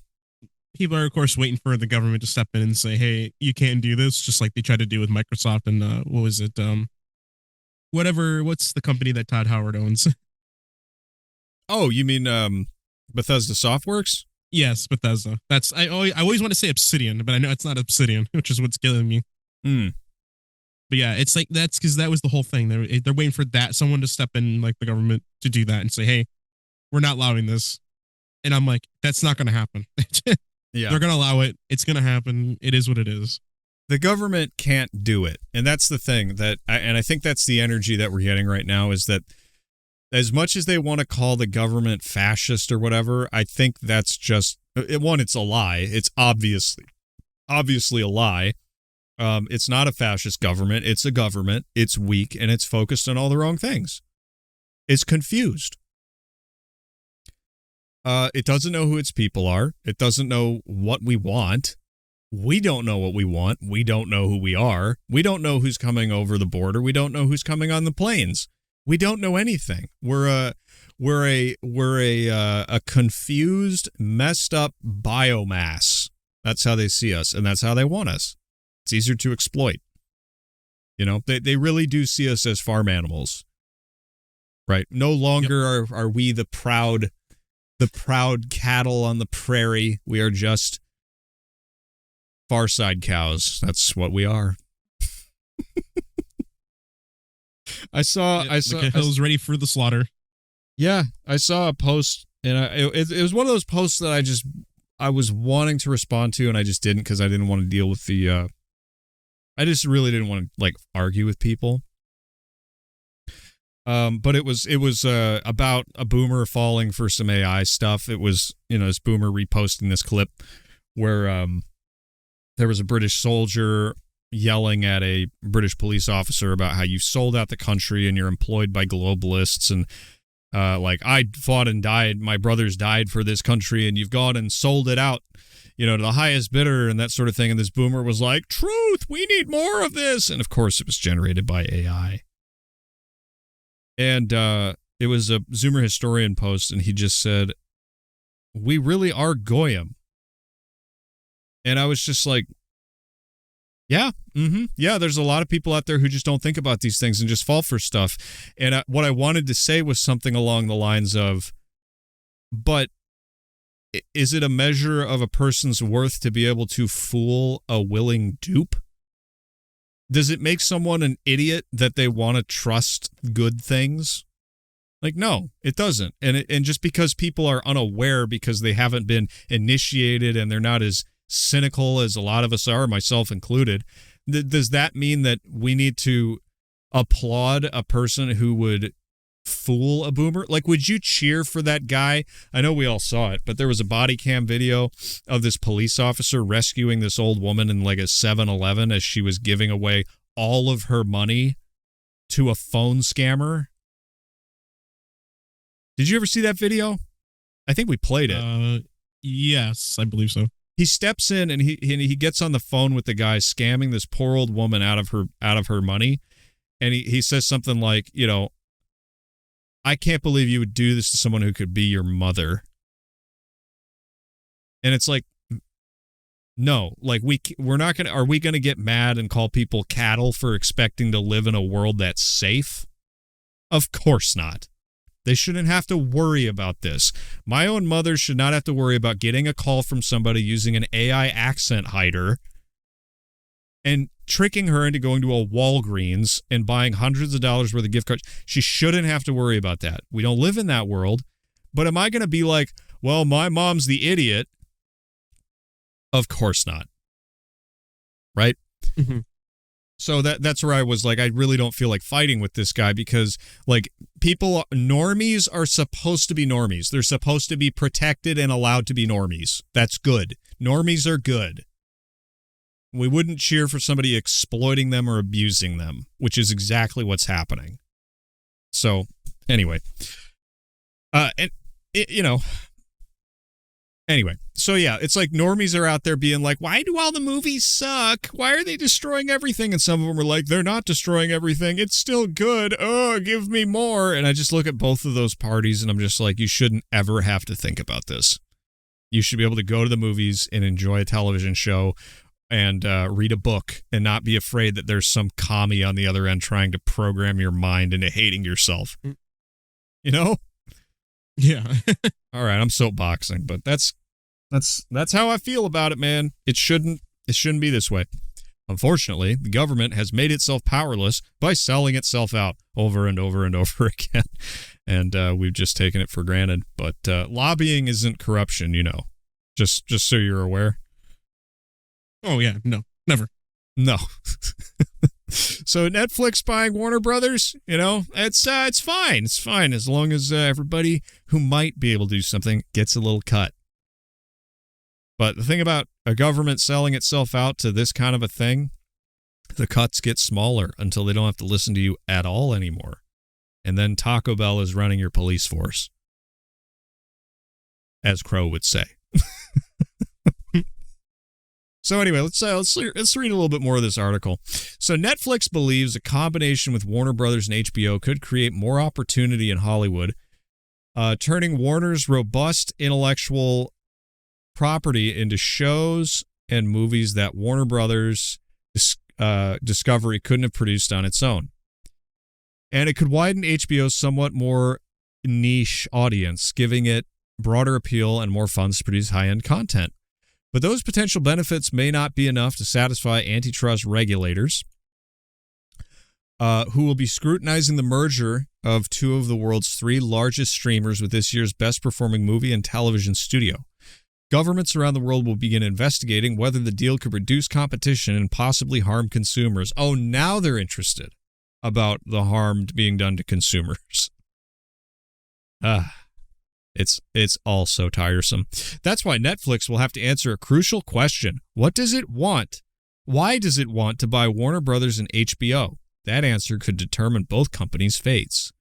People are, of course, waiting for the government to step in and say, hey, you can't do this, just like they tried to do with Microsoft and, what was it? What's the company that Todd Howard owns? Oh, you mean Bethesda Softworks? Yes, Bethesda. I always want to say Obsidian, but I know it's not Obsidian, which is what's killing me. Hmm. But yeah, it's like that's because that was the whole thing. They're waiting for someone to step in, like the government, to do that and say, hey, we're not allowing this. And I'm like, that's not going to happen. Yeah. They're going to allow it. It's going to happen. It is what it is. The government can't do it. And that's the thing I think that's the energy that we're getting right now, is that as much as they want to call the government fascist or whatever, I think that's just, it's a lie. It's obviously a lie. It's not a fascist government. It's a government. It's weak and it's focused on all the wrong things. It's confused. It doesn't know who its people are. It doesn't know what we want. We don't know what we want. We don't know who we are. We don't know who's coming over the border. We don't know who's coming on the planes. We don't know anything. We're a confused, messed up biomass. That's how they see us, and that's how they want us. It's easier to exploit. You know, they really do see us as farm animals. Right? No longer are we the proud cattle on the prairie. We are just Farside cows. That's what we are. I saw Hill's ready for the slaughter. Yeah, I saw a post, and it was one of those posts that I was wanting to respond to, and I just didn't because I didn't want to deal with the. I just really didn't want to argue with people. But it was about a boomer falling for some AI stuff. It was, this boomer reposting this clip where there was a British soldier yelling at a British police officer about how you sold out the country and you're employed by globalists, and I fought and died, my brothers died for this country, and you've gone and sold it out, to the highest bidder and that sort of thing. And this boomer was like, truth, we need more of this. And of course it was generated by AI. And it was a Zoomer historian post, and he just said, we really are Goyim. And I was just like, yeah, yeah, there's a lot of people out there who just don't think about these things and just fall for stuff. And what I wanted to say was something along the lines of, but is it a measure of a person's worth to be able to fool a willing dupe? Does it make someone an idiot that they want to trust good things? No, it doesn't. And just because people are unaware because they haven't been initiated and they're not as cynical as a lot of us are, myself included, does that mean that we need to applaud a person who would fool a boomer. Like, would you cheer for that guy? I know we all saw it, but there was a body cam video of this police officer rescuing this old woman in like a 7-Eleven as she was giving away all of her money to a phone scammer. Did you ever see that video? I think we played it. Yes, I believe so. He steps in and he gets on the phone with the guy scamming this poor old woman out of her money, and he says something like, you know, I can't believe you would do this to someone who could be your mother. And it's like, no, like we're not gonna. Are we gonna get mad and call people cattle for expecting to live in a world that's safe? Of course not. They shouldn't have to worry about this. My own mother should not have to worry about getting a call from somebody using an AI accent hider and tricking her into going to a Walgreens and buying hundreds of dollars worth of gift cards. She shouldn't have to worry about that. We don't live in that world. But am I going to be like, well, my mom's the idiot? Of course not. Right? Mm-hmm. So that's where I was like, I really don't feel like fighting with this guy because, like, normies are supposed to be normies. They're supposed to be protected and allowed to be normies. That's good. Normies are good. We wouldn't cheer for somebody exploiting them or abusing them, which is exactly what's happening. So, anyway. Anyway, so yeah, it's like normies are out there being like, why do all the movies suck? Why are they destroying everything? And some of them are like, they're not destroying everything. It's still good. Oh, give me more. And I just look at both of those parties and I'm just like, you shouldn't ever have to think about this. You should be able to go to the movies and enjoy a television show and read a book and not be afraid that there's some commie on the other end trying to program your mind into hating yourself. You know? Yeah. All right, I'm soapboxing, but that's how I feel about it, man. It shouldn't be this way. Unfortunately, the government has made itself powerless by selling itself out over and over and over again, and we've just taken it for granted. But lobbying isn't corruption, you know. Just so you're aware. Oh yeah, no, never. No. So Netflix buying Warner Brothers, you know, it's fine. It's fine as long as everybody who might be able to do something gets a little cut. But the thing about a government selling itself out to this kind of a thing, the cuts get smaller until they don't have to listen to you at all anymore. And then Taco Bell is running your police force, as Crow would say. So anyway, let's read a little bit more of this article. So Netflix believes a combination with Warner Brothers and HBO could create more opportunity in Hollywood, turning Warner's robust intellectual property into shows and movies that Warner Brothers Discovery couldn't have produced on its own. And it could widen HBO's somewhat more niche audience, giving it broader appeal and more funds to produce high-end content. But those potential benefits may not be enough to satisfy antitrust regulators, who will be scrutinizing the merger of two of the world's three largest streamers with this year's best-performing movie and television studio. Governments around the world will begin investigating whether the deal could reduce competition and possibly harm consumers. Oh, now they're interested about the harm being done to consumers. It's all so tiresome. That's why Netflix will have to answer a crucial question. What does it want? Why does it want to buy Warner Brothers and HBO? That answer could determine both companies' fates.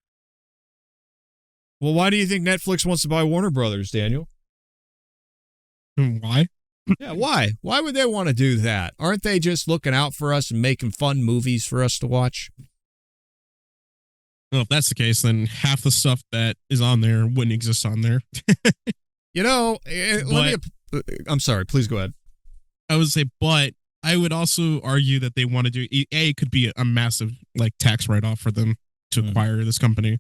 Well, why do you think Netflix wants to buy Warner Brothers, Daniel? Why? Yeah, why? Why would they want to do that? Aren't they just looking out for us and making fun movies for us to watch? Well, if that's the case, then half the stuff that is on there wouldn't exist on there. You know, I'm sorry, please go ahead. I would say, but I would also argue that they want to do, it could be a massive like tax write-off for them to acquire this company.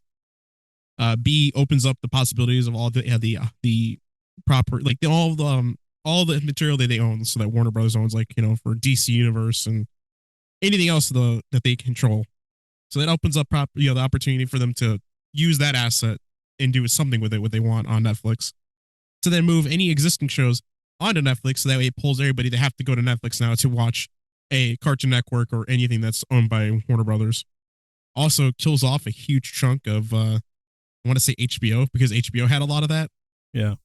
B, opens up the possibilities of all the proper, like all the material that they own, so that Warner Brothers owns, like, you know, for DC Universe and anything else that they control. So that opens up the opportunity for them to use that asset and do something with it, what they want on Netflix. To then move any existing shows onto Netflix, so that way it pulls everybody to have to go to Netflix now to watch a Cartoon Network or anything that's owned by Warner Brothers. also kills off a huge chunk of, I want to say HBO, because HBO had a lot of that. Yeah.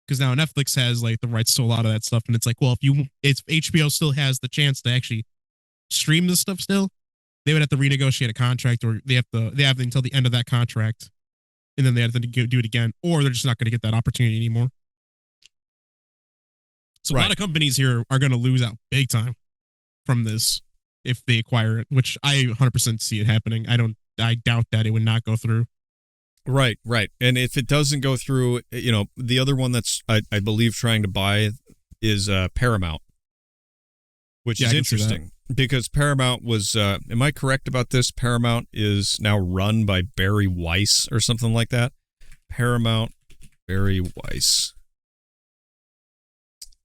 Because now Netflix has like the rights to a lot of that stuff. And it's like, well, if HBO still has the chance to actually stream this stuff still, they would have to renegotiate a contract, or they have until the end of that contract. And then they have to do it again, or they're just not going to get that opportunity anymore. So a lot of companies here are going to lose out big time from this if they acquire it, which I 100% see it happening. I doubt that it would not go through. Right. And if it doesn't go through, the other one that's, I believe, trying to buy is Paramount, which is interesting because Paramount was, am I correct about this? Paramount is now run by Barry Weiss or something like that. Paramount, Barry Weiss.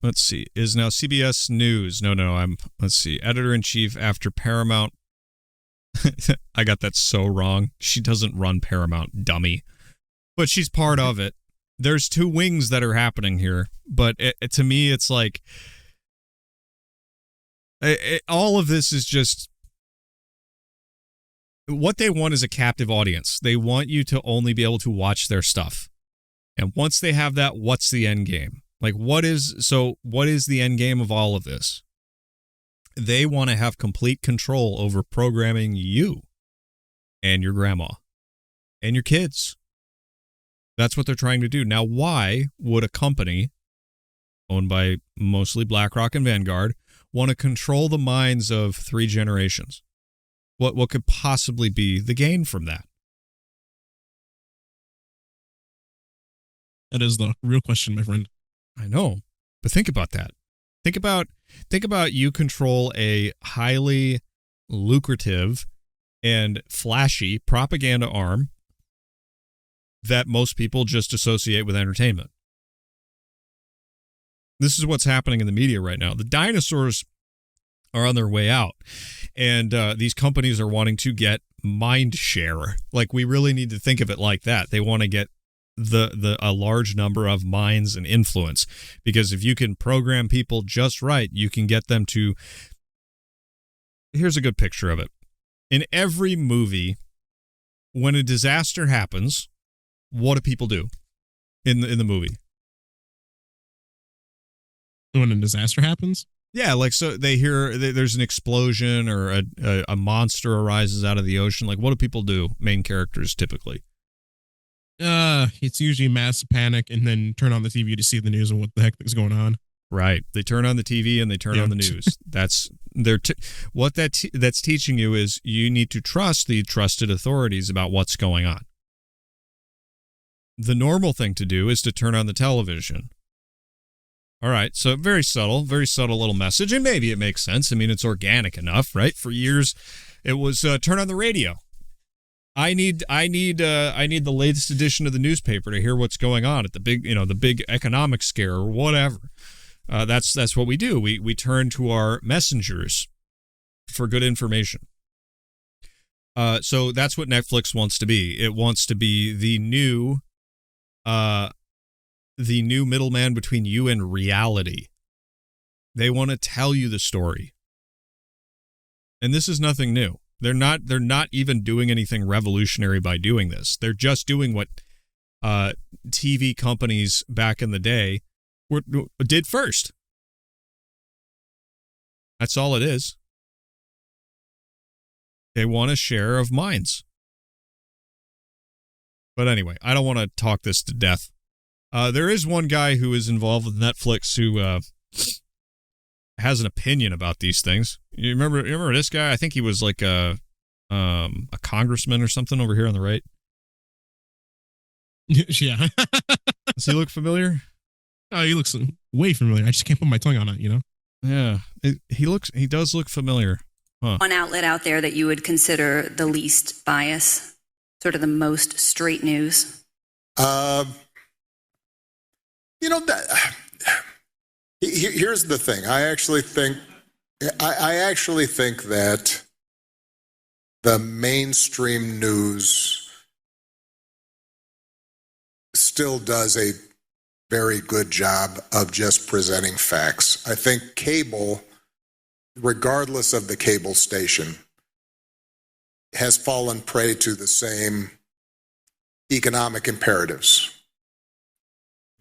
Let's see, is now CBS News. No, let's see, editor-in-chief after Paramount. I got that so wrong. She doesn't run Paramount, dummy. But she's part of it. There's two wings that are happening here. But to me, it's like, all of this is just, what they want is a captive audience. They want you to only be able to watch their stuff. And once they have that, what's the end game? Like, what is the end game of all of this? They want to have complete control over programming you and your grandma and your kids. That's what they're trying to do. Now, why would a company owned by mostly BlackRock and Vanguard want to control the minds of 3 generations? What could possibly be the gain from that? That is the real question, my friend. I know, but think about that. Think about you control a highly lucrative and flashy propaganda arm that most people just associate with entertainment. This is what's happening in the media right now. The dinosaurs are on their way out, and these companies are wanting to get mind share. Like, we really need to think of it like that. They want to get a large number of minds and influence, because if you can program people just right, you can get them to. Here's a good picture of it. In every movie, when a disaster happens, what do people do in the movie? When a disaster happens? Yeah, like, so they hear there's an explosion or a monster arises out of the ocean. Like, what do people do? Main characters typically. It's usually mass panic and then turn on the TV to see the news and what the heck is going on. Right. They turn on the TV and they turn on the news. That's that's teaching you is you need to trust the trusted authorities about what's going on. The normal thing to do is to turn on the television. All right. So very subtle little message. And maybe it makes sense. I mean, it's organic enough, right? For years, it was turn on the radio. I need the latest edition of the newspaper to hear what's going on at the big economic scare or whatever. That's what we do. We turn to our messengers for good information. So that's what Netflix wants to be. It wants to be the new middleman between you and reality. They want to tell you the story. And this is nothing new. They're not even doing anything revolutionary by doing this. They're just doing what TV companies back in the day did first. That's all it is. They want a share of minds. But anyway, I don't want to talk this to death. There is one guy who is involved with Netflix who has an opinion about these things. You remember this guy? I think he was like a congressman or something over here on the right. Yeah. Does he look familiar? Oh, he looks way familiar. I just can't put my tongue on it, you know? Yeah. He does look familiar. Huh. One outlet out there that you would consider the least bias, sort of the most straight news? Here's the thing. I actually think that the mainstream news still does a very good job of just presenting facts. I think cable, regardless of the cable station, has fallen prey to the same economic imperatives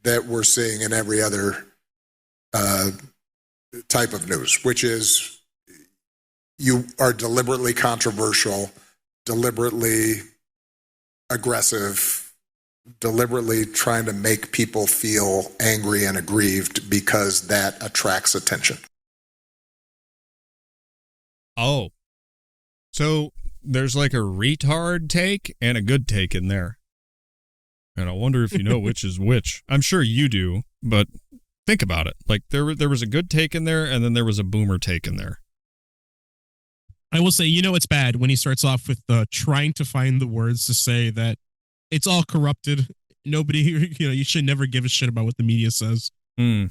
that we're seeing in every other type of news, which is you are deliberately controversial, deliberately aggressive, deliberately trying to make people feel angry and aggrieved because that attracts attention. Oh. So there's like a retard take and a good take in there. And I wonder if you know which is which. I'm sure you do, but think about it. Like there was a good take in there, and then there was a boomer take in there. I will say, it's bad when he starts off with trying to find the words to say that it's all corrupted. Nobody, you should never give a shit about what the media says. Well,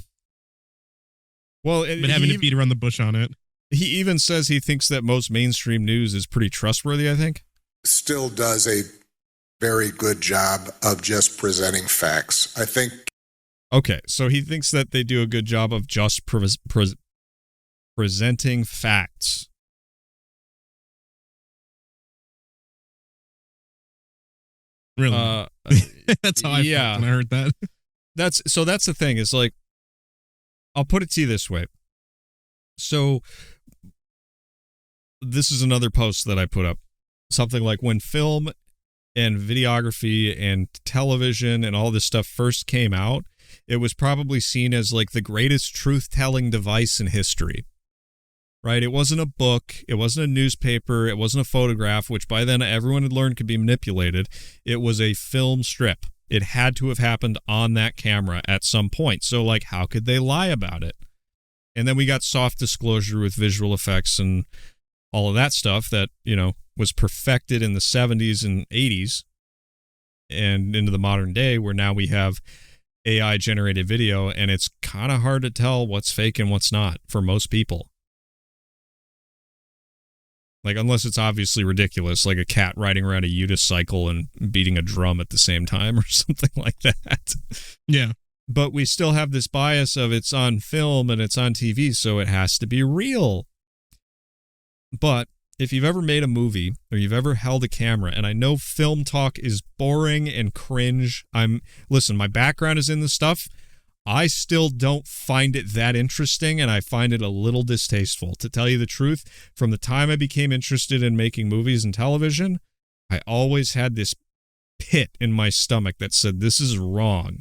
but having to beat around the bush on it. He even says he thinks that most mainstream news is pretty trustworthy, I think. Still does a very good job of just presenting facts. I think. Okay, so he thinks that they do a good job of just presenting facts. Really? That's how I felt when I heard that. That's the thing. Is like, I'll put it to you this way. So this is another post that I put up. Something like, when film and videography and television and all this stuff first came out, it was probably seen as like the greatest truth-telling device in history. Right? It wasn't a book. It wasn't a newspaper. It wasn't a photograph, which by then everyone had learned could be manipulated. It was a film strip. It had to have happened on that camera at some point. So, like, how could they lie about it? And then we got soft disclosure with visual effects and all of that stuff that, was perfected in the 70s and 80s and into the modern day, where now we have AI generated video, and it's kind of hard to tell what's fake and what's not for most people. Like, unless it's obviously ridiculous, like a cat riding around a unicycle and beating a drum at the same time or something like that. Yeah. But we still have this bias of it's on film and it's on TV, so it has to be real. But if you've ever made a movie or you've ever held a camera, and I know film talk is boring and cringe. Listen, my background is in this stuff. I still don't find it that interesting, and I find it a little distasteful. To tell you the truth, from the time I became interested in making movies and television, I always had this pit in my stomach that said, this is wrong.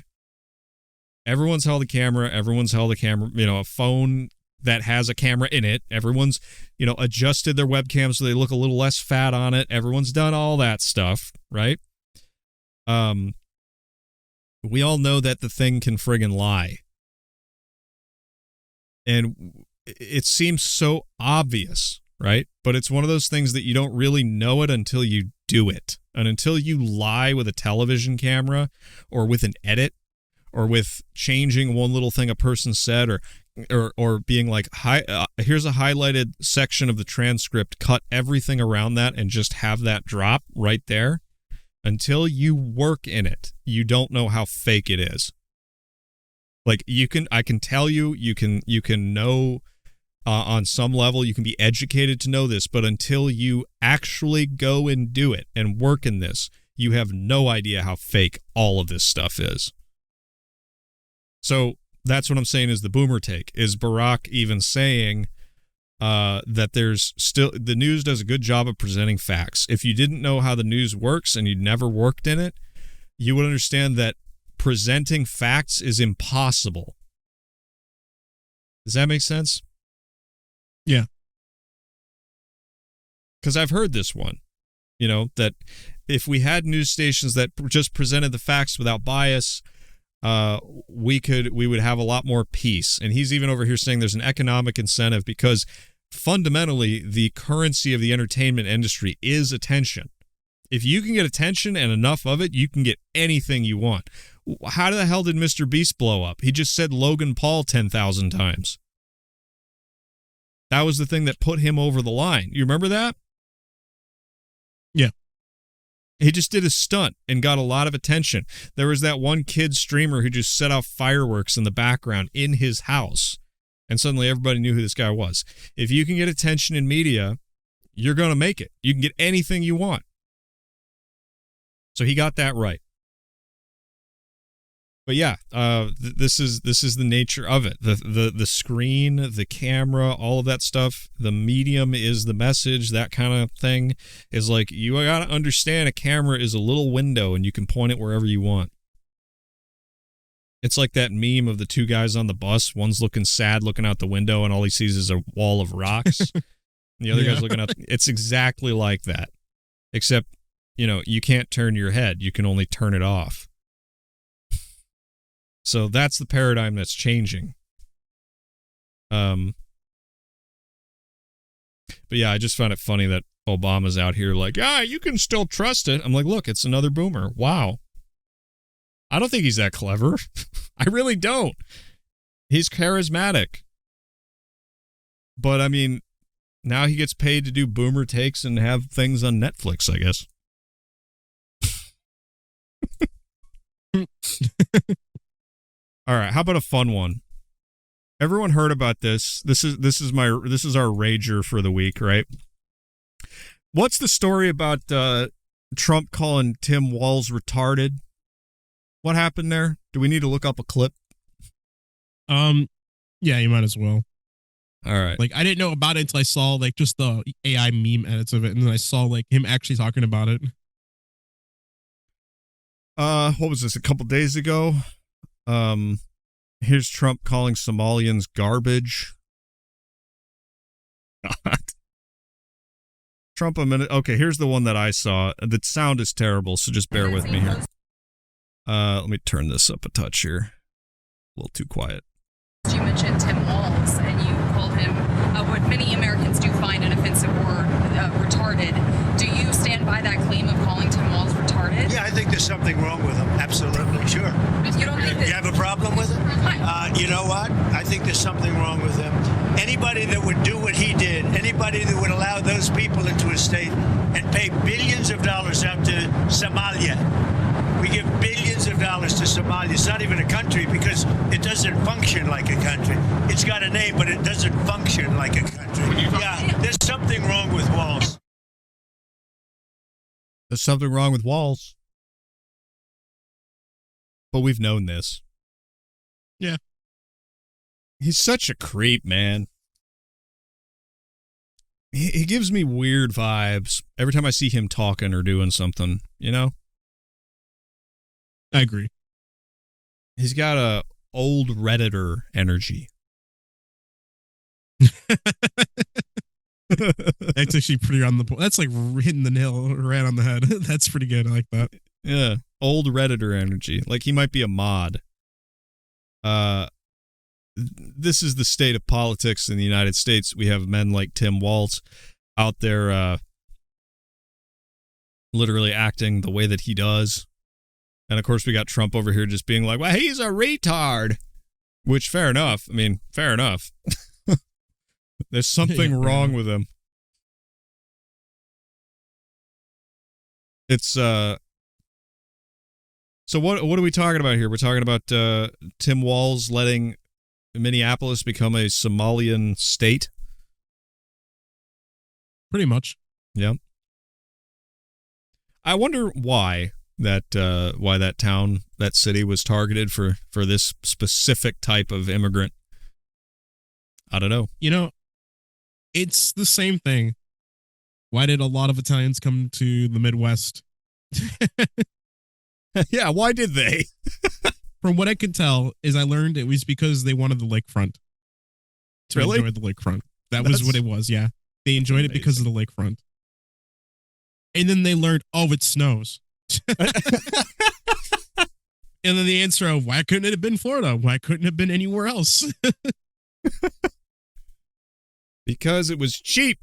Everyone's held a camera. A phone that has a camera in it. Everyone's, adjusted their webcam so they look a little less fat on it. Everyone's done all that stuff, right? We all know that the thing can friggin' lie. And it seems so obvious, right? But it's one of those things that you don't really know it until you do it. And until you lie with a television camera or with an edit or with changing one little thing a person said or being like, here's a highlighted section of the transcript, cut everything around that and just have that drop right there. Until you work in it, you don't know how fake it is. Like I can tell you can know on some level, you can be educated to know this, but until you actually go and do it and work in this, you have no idea how fake all of this stuff is. So that's what I'm saying is the boomer take. Is Barack even saying that there's still, the news does a good job of presenting facts. If you didn't know how the news works and you'd never worked in it, you would understand that presenting facts is impossible. Does that make sense? Yeah. Because I've heard this one, that if we had news stations that just presented the facts without bias, we would have a lot more peace. And he's even over here saying there's an economic incentive because fundamentally the currency of the entertainment industry is attention. If you can get attention and enough of it, you can get anything you want. How the hell did Mr. Beast blow up? He just said Logan Paul 10,000 times. That was the thing that put him over the line. You remember that? Yeah. He just did a stunt and got a lot of attention. There was that one kid streamer who just set off fireworks in the background in his house, and suddenly everybody knew who this guy was. If you can get attention in media, you're going to make it. You can get anything you want. So he got that right. But yeah, this is the nature of it. The screen, the camera, all of that stuff. The medium is the message. That kind of thing is like, you got to understand a camera is a little window and you can point it wherever you want. It's like that meme of the two guys on the bus. One's looking sad, looking out the window, and all he sees is a wall of rocks. The other guy's looking up. It's exactly like that, except, you can't turn your head. You can only turn it off. So that's the paradigm that's changing. But yeah, I just found it funny that Obama's out here like, you can still trust it. I'm like, look, it's another boomer. Wow. I don't think he's that clever. I really don't. He's charismatic. But I mean, now he gets paid to do boomer takes and have things on Netflix, I guess. All right, how about a fun one? Everyone heard about this. This is our rager for the week, right? What's the story about Trump calling Tim Walz retarded? What happened there? Do we need to look up a clip? Yeah, you might as well. All right. Like, I didn't know about it until I saw like just the AI meme edits of it, and then I saw like him actually talking about it. What was this? A couple days ago. Here's Trump calling Somalians garbage. God. Trump a minute. Okay, here's the one that I saw. The sound is terrible, so just bear with me here. Let me turn this up a touch here. A little too quiet. You mentioned Tim Walz, and you called him what many Americans do find an offensive word, retarded. Do you stand by that claim of calling Tim Walz retarded? Yeah, I think there's something wrong with him. Absolutely, sure. You don't think that? You have a problem with it? You know what? I think there's something wrong with him. Anybody that would do what he did, anybody that would allow those people into a state and pay billions of dollars out to Somalia. We give billions of dollars to Somalia. It's not even a country because it doesn't function like a country. It's got a name, but it doesn't function like a country. Yeah, there's something wrong with Walz. There's something wrong with Walz. But we've known this. Yeah. He's such a creep, man. He gives me weird vibes every time I see him talking or doing something, I agree. He's got a old Redditor energy. That's actually pretty on the point. That's like hitting the nail right on the head. That's pretty good. I like that. Yeah, old Redditor energy. Like he might be a mod. This is the state of politics in the United States. We have men like Tim Walz out there literally acting the way that he does. And, of course, we got Trump over here just being like, well, he's a retard. Which, fair enough. I mean, fair enough. There's something wrong with him. It's, so what are we talking about here? We're talking about Tim Walz letting Minneapolis become a Somalian state? Pretty much. Yeah. I wonder why that town, that city was targeted for this specific type of immigrant. I don't know. It's the same thing. Why did a lot of Italians come to the Midwest? Yeah, why did they? From what I could tell, is I learned it was because they wanted the lakefront. To Really? enjoy the lakefront. That's what it was, yeah. They enjoyed it because of the lakefront. And then they learned, it snows. And then the answer of why couldn't it have been Florida? Why couldn't it have been anywhere else? Because it was cheap,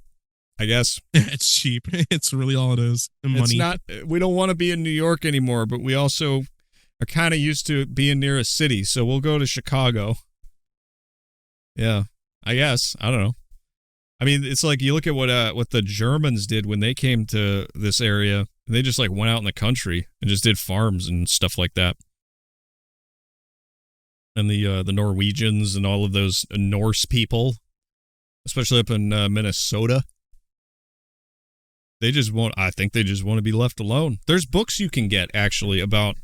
I guess. It's cheap. It's really all it is. Money. It's not. We don't want to be in New York anymore, but we also are kind of used to being near a city, so we'll go to Chicago. Yeah, I guess. I don't know. I mean, it's like you look at what the Germans did when they came to this area. They just like went out in the country and just did farms and stuff like that. And the Norwegians and all of those Norse people, especially up in Minnesota. They just want. I think they just want to be left alone. There's books you can get actually about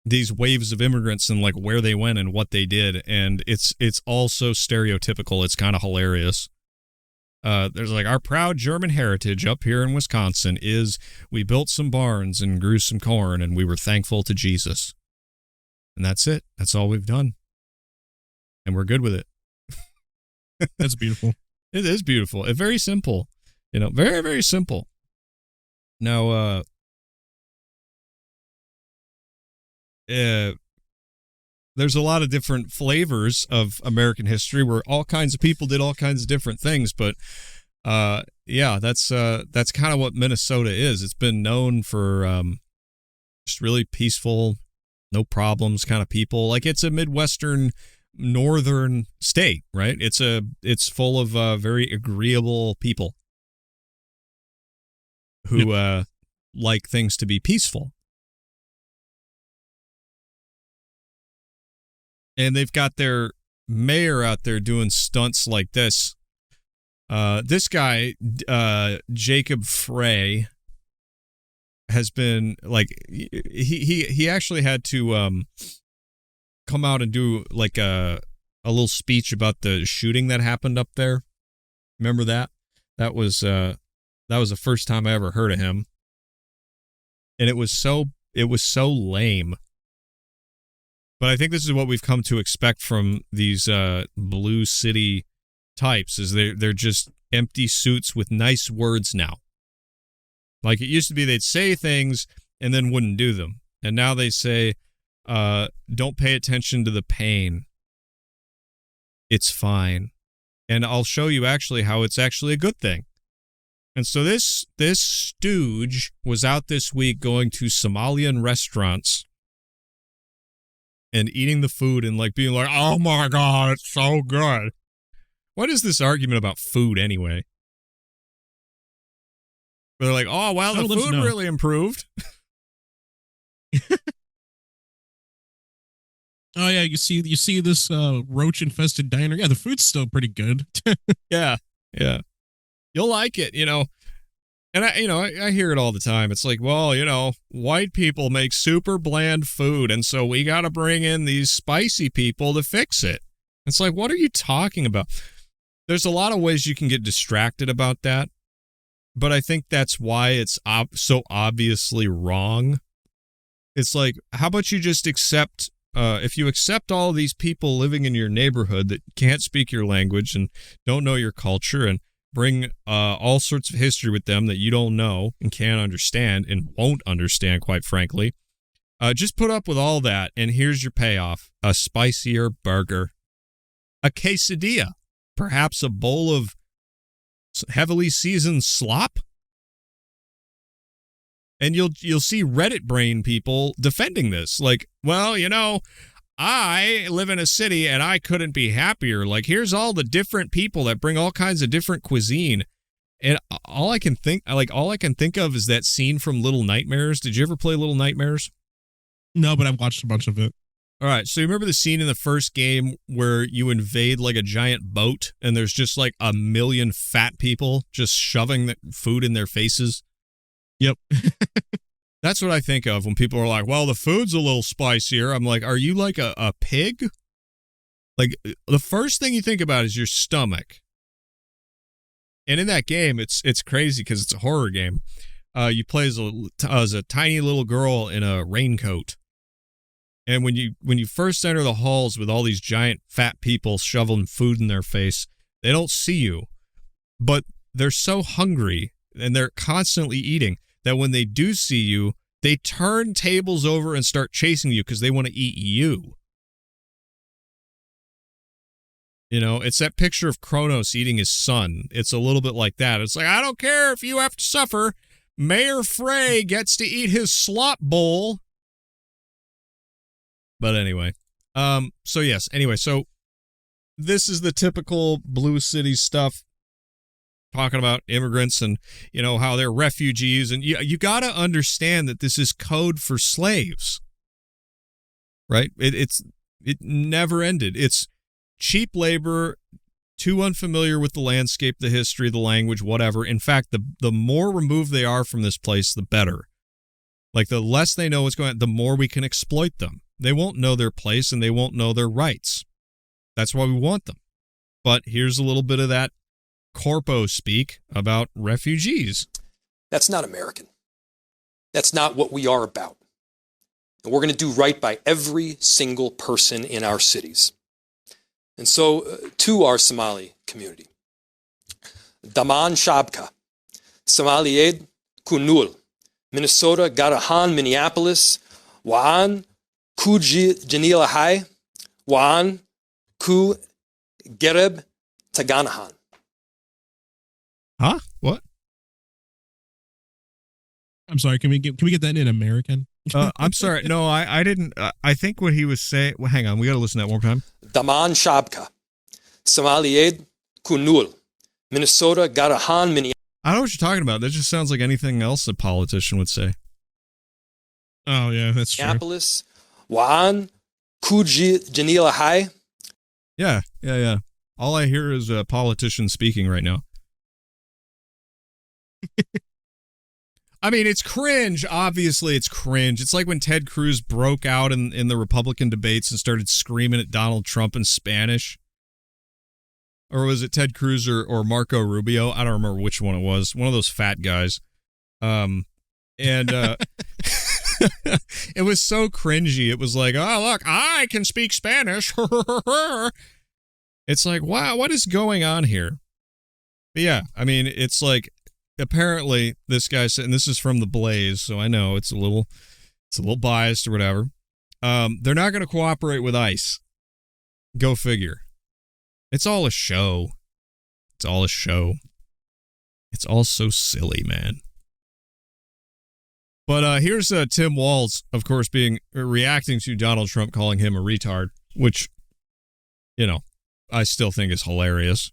these waves of immigrants and like where they went and what they did, and it's all so stereotypical. It's kind of hilarious. There's like, our proud German heritage up here in Wisconsin is we built some barns and grew some corn and we were thankful to Jesus. And that's it. That's all we've done. And we're good with it. That's beautiful. It is beautiful. It's very simple. Very, very simple. Now, there's a lot of different flavors of American history where all kinds of people did all kinds of different things. But that's kind of what Minnesota is. It's been known for just really peaceful, no problems kind of people. Like, it's a Midwestern northern state, right? It's full of very agreeable people who like things to be peaceful. And they've got their mayor out there doing stunts like this. This guy, Jacob Frey, has been like, he actually had to come out and do like a little speech about the shooting that happened up there. Remember that? That was the first time I ever heard of him. And it was so lame. But I think this is what we've come to expect from these blue city types, is they're just empty suits with nice words now. Like, it used to be they'd say things and then wouldn't do them. And now they say, don't pay attention to the pain. It's fine. And I'll show you actually how it's actually a good thing. And so this stooge was out this week going to Somalian restaurants and eating the food and like being like, oh my God, it's so good. What is this argument about food anyway? They're like, oh, well, the food really improved. Oh yeah, you see this roach infested diner. Yeah, the food's still pretty good. Yeah. You'll like it, And I hear it all the time. It's like, well, white people make super bland food, and so we got to bring in these spicy people to fix it. It's like, what are you talking about? There's a lot of ways you can get distracted about that, but I think that's why it's so obviously wrong. It's like, how about you just accept, if you accept all these people living in your neighborhood that can't speak your language and don't know your culture, and bring all sorts of history with them that you don't know and can't understand and won't understand, quite frankly. Just put up with all that, and here's your payoff. A spicier burger. A quesadilla. Perhaps a bowl of heavily seasoned slop. And you'll see Reddit brain people defending this. Like, well, I live in a city and I couldn't be happier. Like, here's all the different people that bring all kinds of different cuisine. And all I can think of is that scene from Little Nightmares. Did you ever play Little Nightmares? No, but I've watched a bunch of it. All right. So you remember the scene in the first game where you invade like a giant boat and there's just like a million fat people just shoving the food in their faces? Yep. That's what I think of when people are like, well, the food's a little spicier. I'm like, are you like a pig? Like, the first thing you think about is your stomach. And in that game, it's crazy because it's a horror game. You play as a tiny little girl in a raincoat. And when you first enter the halls with all these giant fat people shoveling food in their face, they don't see you. But they're so hungry and they're constantly eating that when they do see you, they turn tables over and start chasing you because they want to eat you. It's that picture of Kronos eating his son. It's a little bit like that. It's like, I don't care if you have to suffer. Mayor Frey gets to eat his slop bowl. But anyway. So this is the typical blue city stuff. Talking about immigrants and, how they're refugees. And you got to understand that this is code for slaves, right? It never ended. It's cheap labor too unfamiliar with the landscape, the history, the language, whatever. In fact, the more removed they are from this place, the better. Like, the less they know what's going on, the more we can exploit them. They won't know their place and they won't know their rights. That's why we want them. But here's a little bit of that corpo speak about refugees. That's not American. That's not what we are about. And we're going to do right by every single person in our cities. And so, to our Somali community, Daman Shabka, Somalied Kunul, Minnesota Garahan, Minneapolis, Waan Kuji Janilahai, Waan Ku Gereb Taganahan. Huh? What? I'm sorry. Can we get that in American? I'm sorry. No, I didn't. I think what he was saying. Well, hang on. We got to listen to that one more time. Daman Shabka, Somalied Kunul, Minnesota Garahan, Minneapolis. I don't know what you're talking about. That just sounds like anything else a politician would say. Oh, yeah, that's true. Minneapolis, Waan Kuji Janilahai. Yeah. All I hear is a politician speaking right now. I mean, it's cringe. Obviously, it's cringe. It's like when Ted Cruz broke out in the Republican debates and started screaming at Donald Trump in Spanish. Or was it Ted Cruz or Marco Rubio? I don't remember which one it was. One of those fat guys. It was so cringy. It was like, oh, look, I can speak Spanish. It's like, wow, what is going on here? But yeah, I mean, it's like, apparently this guy said, and this is from The Blaze, so I know it's a little biased or whatever. They're not going to cooperate with ICE. Go figure. It's all a show. It's all a show. It's all so silly, man. But here's Tim Walz, of course, reacting to Donald Trump calling him a retard, which, you know, I still think is hilarious.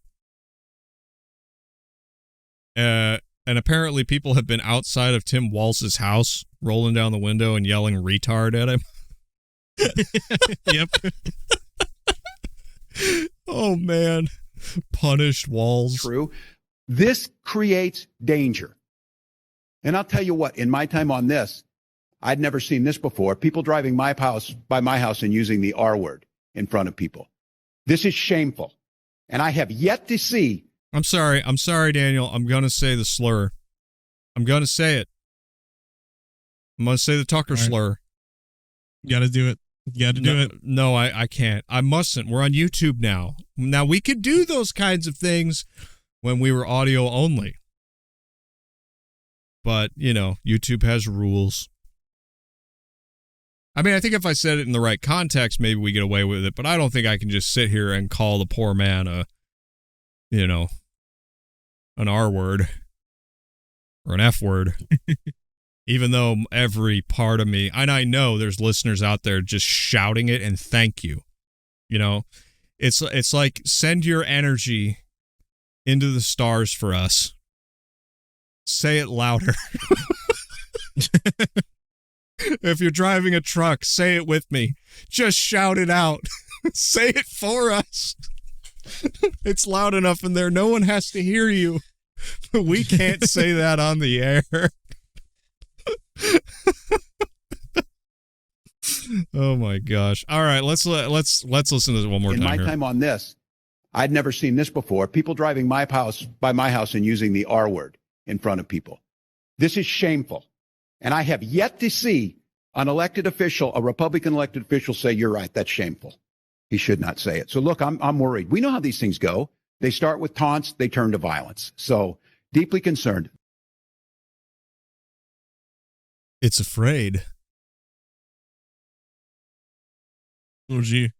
And apparently people have been outside of Tim Walz's house, rolling down the window and yelling retard at him. Yep. Oh, man. Punished Walz. True. This creates danger. And I'll tell you what, in my time on this, I'd never seen this before. People driving by my house and using the R word in front of people. This is shameful. And I have yet to see. I'm sorry, Daniel. I'm going to say the slur. I'm going to say it. I'm going to say the Tucker slur. You got to do it. You got to do it. No, I can't. I mustn't. We're on YouTube now. Now, we could do those kinds of things when we were audio only. But, you know, YouTube has rules. I mean, I think if I said it in the right context, maybe we get away with it. But I don't think I can just sit here and call the poor man an R word or an F word. Even though every part of me, and I know there's listeners out there just shouting it and thank you. You know, it's like send your energy into the stars for us. Say it louder. If you're driving a truck, say it with me. Just shout it out. Say it for us. It's loud enough in there. No one has to hear you. But we can't say that on the air. Oh my gosh. All right, let's listen to this one more time. In my here. time on this, I'd never seen this before. People driving by my house and using the R word in front of people. This is shameful. And I have yet to see an elected official, a Republican elected official, say, you're right, that's shameful. He should not say it. So look, I'm worried. We know how these things go. They start with taunts, they turn to violence. So deeply concerned. It's afraid. Oh, gee.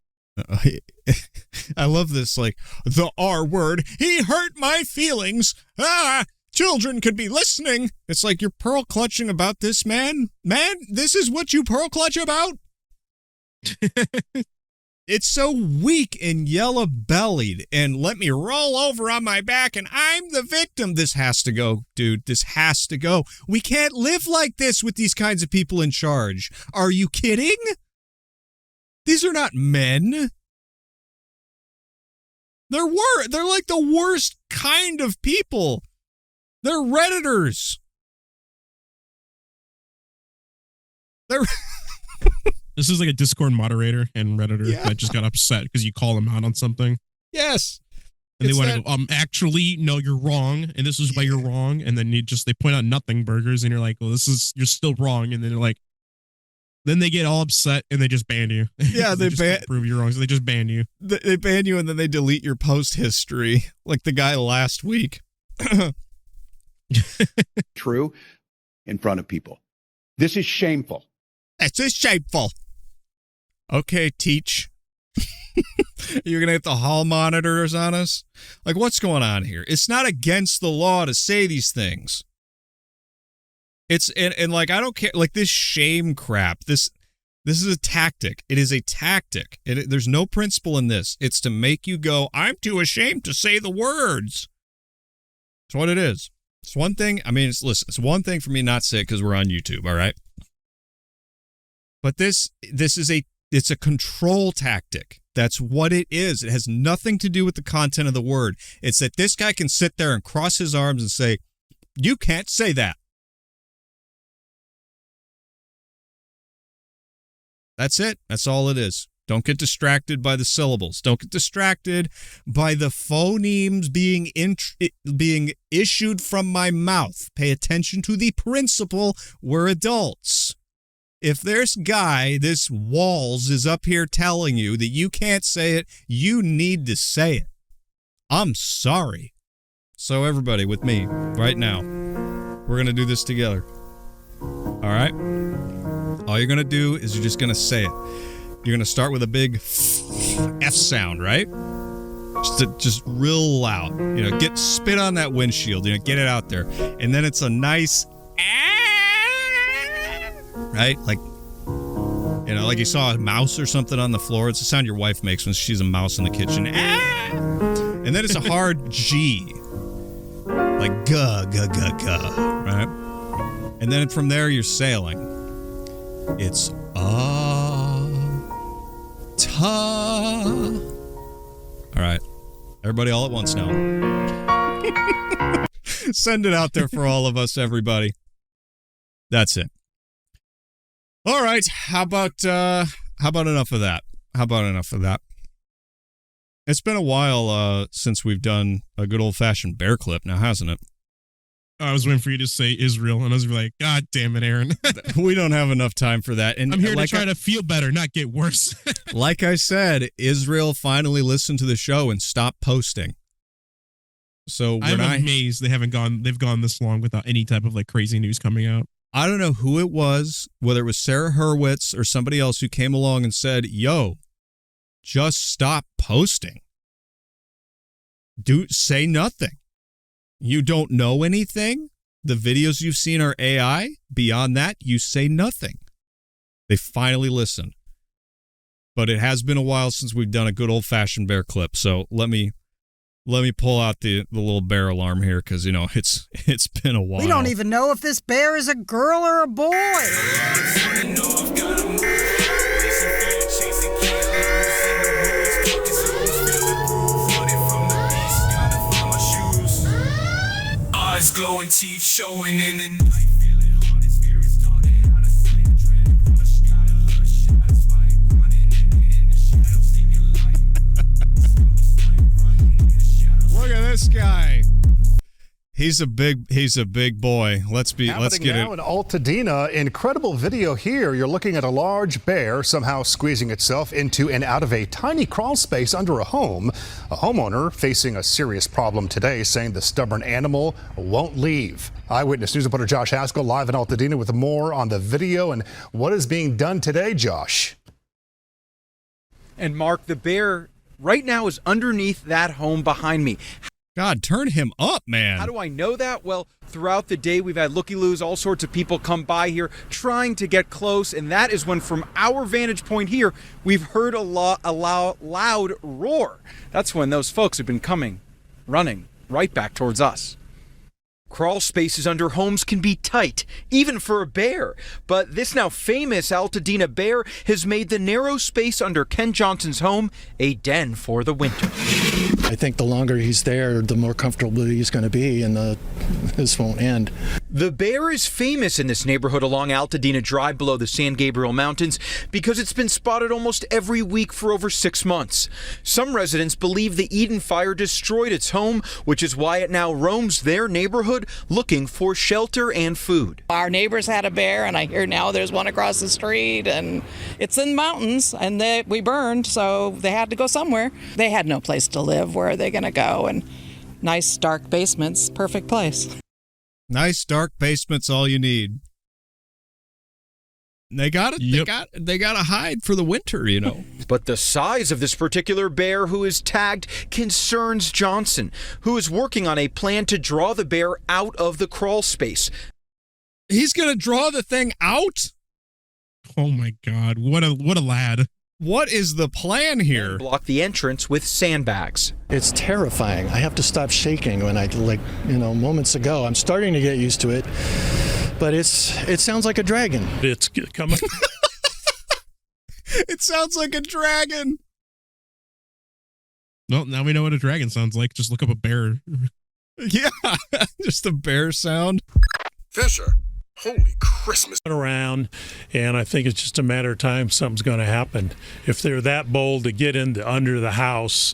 I love this, like, the R word. He hurt my feelings. Ah, children could be listening. It's like you're pearl clutching about this, man. Man, this is what you pearl clutch about? It's so weak and yellow-bellied and let me roll over on my back and I'm the victim. This has to go, dude. This has to go. We can't live like this with these kinds of people in charge. Are you kidding? These are not men. They're like the worst kind of people. They're Redditors. This is like a Discord moderator and Redditor that just got upset because you call them out on something. Yes. And they want to go, actually, no, you're wrong. And this is why you're wrong. And then they point out nothing burgers and you're like, well, you're still wrong. And then they're like, then they get all upset and they just ban you. Yeah, they ban. Prove you're wrong. So they just ban you. They ban you and then they delete your post history, like the guy last week. True in front of people. This is shameful. This is shameful. Okay, teach. You're going to get the hall monitors on us? Like, what's going on here? It's not against the law to say these things. It's, and like, I don't care, like this shame crap, this is a tactic. It is a tactic. There's no principle in this. It's to make you go, I'm too ashamed to say the words. That's what it is. It's one thing, I mean, it's one thing for me not to say it because we're on YouTube, all right? But it's a control tactic. That's what it is. It has nothing to do with the content of the word. It's that this guy can sit there and cross his arms and say, you can't say that. That's it. That's all it is. Don't get distracted by the syllables. Don't get distracted by the phonemes being issued from my mouth. Pay attention to the principle. We're adults. If this Walz is up here telling you that you can't say it, you need to say it. I'm sorry. So everybody with me right now, we're going to do this together. All right? All you're going to do is you're just going to say it. You're going to start with a big F sound, right? Just real loud. Get spit on that windshield. Get it out there. And then it's a nice right? Like you saw a mouse or something on the floor. It's the sound your wife makes when she's a mouse in the kitchen. And then it's a hard G. Like guh, guh, guh, guh, right? And then from there, you're sailing. It's ta. All right. Everybody all at once now. Send it out there for all of us, everybody. That's it. All right. How about enough of that? How about enough of that? It's been a while since we've done a good old-fashioned bear clip now, hasn't it? I was waiting for you to say Israel, and I was like, God damn it, Aaron. We don't have enough time for that. And I'm here to try to feel better, not get worse. Like I said, Israel finally listened to the show and stopped posting. So I'm amazed they've gone this long without any type of like crazy news coming out. I don't know who it was, whether it was Sarah Hurwitz or somebody else who came along and said, yo, just stop posting. Say nothing. You don't know anything? The videos you've seen are AI? Beyond that, you say nothing. They finally listened. But it has been a while since we've done a good old-fashioned bear clip, so let me pull out the little bear alarm here, because, it's been a while. We don't even know if this bear is a girl or a boy. Eyes glowing, teeth showing in the night. Look at this guy. He's a big boy. Let's get now in Altadena, incredible video here. You're looking at a large bear somehow squeezing itself into and out of a tiny crawl space under a home. A homeowner facing a serious problem today, saying the stubborn animal won't leave. Eyewitness News reporter Josh Haskell live in Altadena with more on the video and what is being done today, Josh. And Mark, the bear right now is underneath that home behind me. God, turn him up, man. How do I know that? Well, throughout the day, we've had looky-loos, all sorts of people come by here trying to get close, and that is when, from our vantage point here, we've heard a loud roar. That's when those folks have been running right back towards us. Crawl spaces under homes can be tight, even for a bear. But this now famous Altadena bear has made the narrow space under Ken Johnson's home a den for the winter. I think the longer he's there, the more comfortable he's going to be, and this won't end. The bear is famous in this neighborhood along Altadena Drive below the San Gabriel Mountains because it's been spotted almost every week for over 6 months. Some residents believe the Eden fire destroyed its home, which is why it now roams their neighborhood looking for shelter and food. Our neighbors had a bear, and I hear now there's one across the street, and it's in the mountains, and we burned, so they had to go somewhere. They had no place to live. Where are they going to go? And nice dark basements, perfect place. Nice dark basement's all you need. They got it. Yep. They got to hide for the winter, you know. But the size of this particular bear who is tagged concerns Johnson, who is working on a plan to draw the bear out of the crawl space. He's going to draw the thing out? Oh my God. What a lad. What is the plan here? Block the entrance with sandbags. It's terrifying. I have to stop shaking when moments ago. I'm starting to get used to it, but it sounds like a dragon. It's coming. It sounds like a dragon. Well, now we know what a dragon sounds like. Just look up a bear. Yeah, just a bear sound. Fisher. Holy Christmas. Around, and I think it's just a matter of time something's going to happen. If they're that bold to get under the house,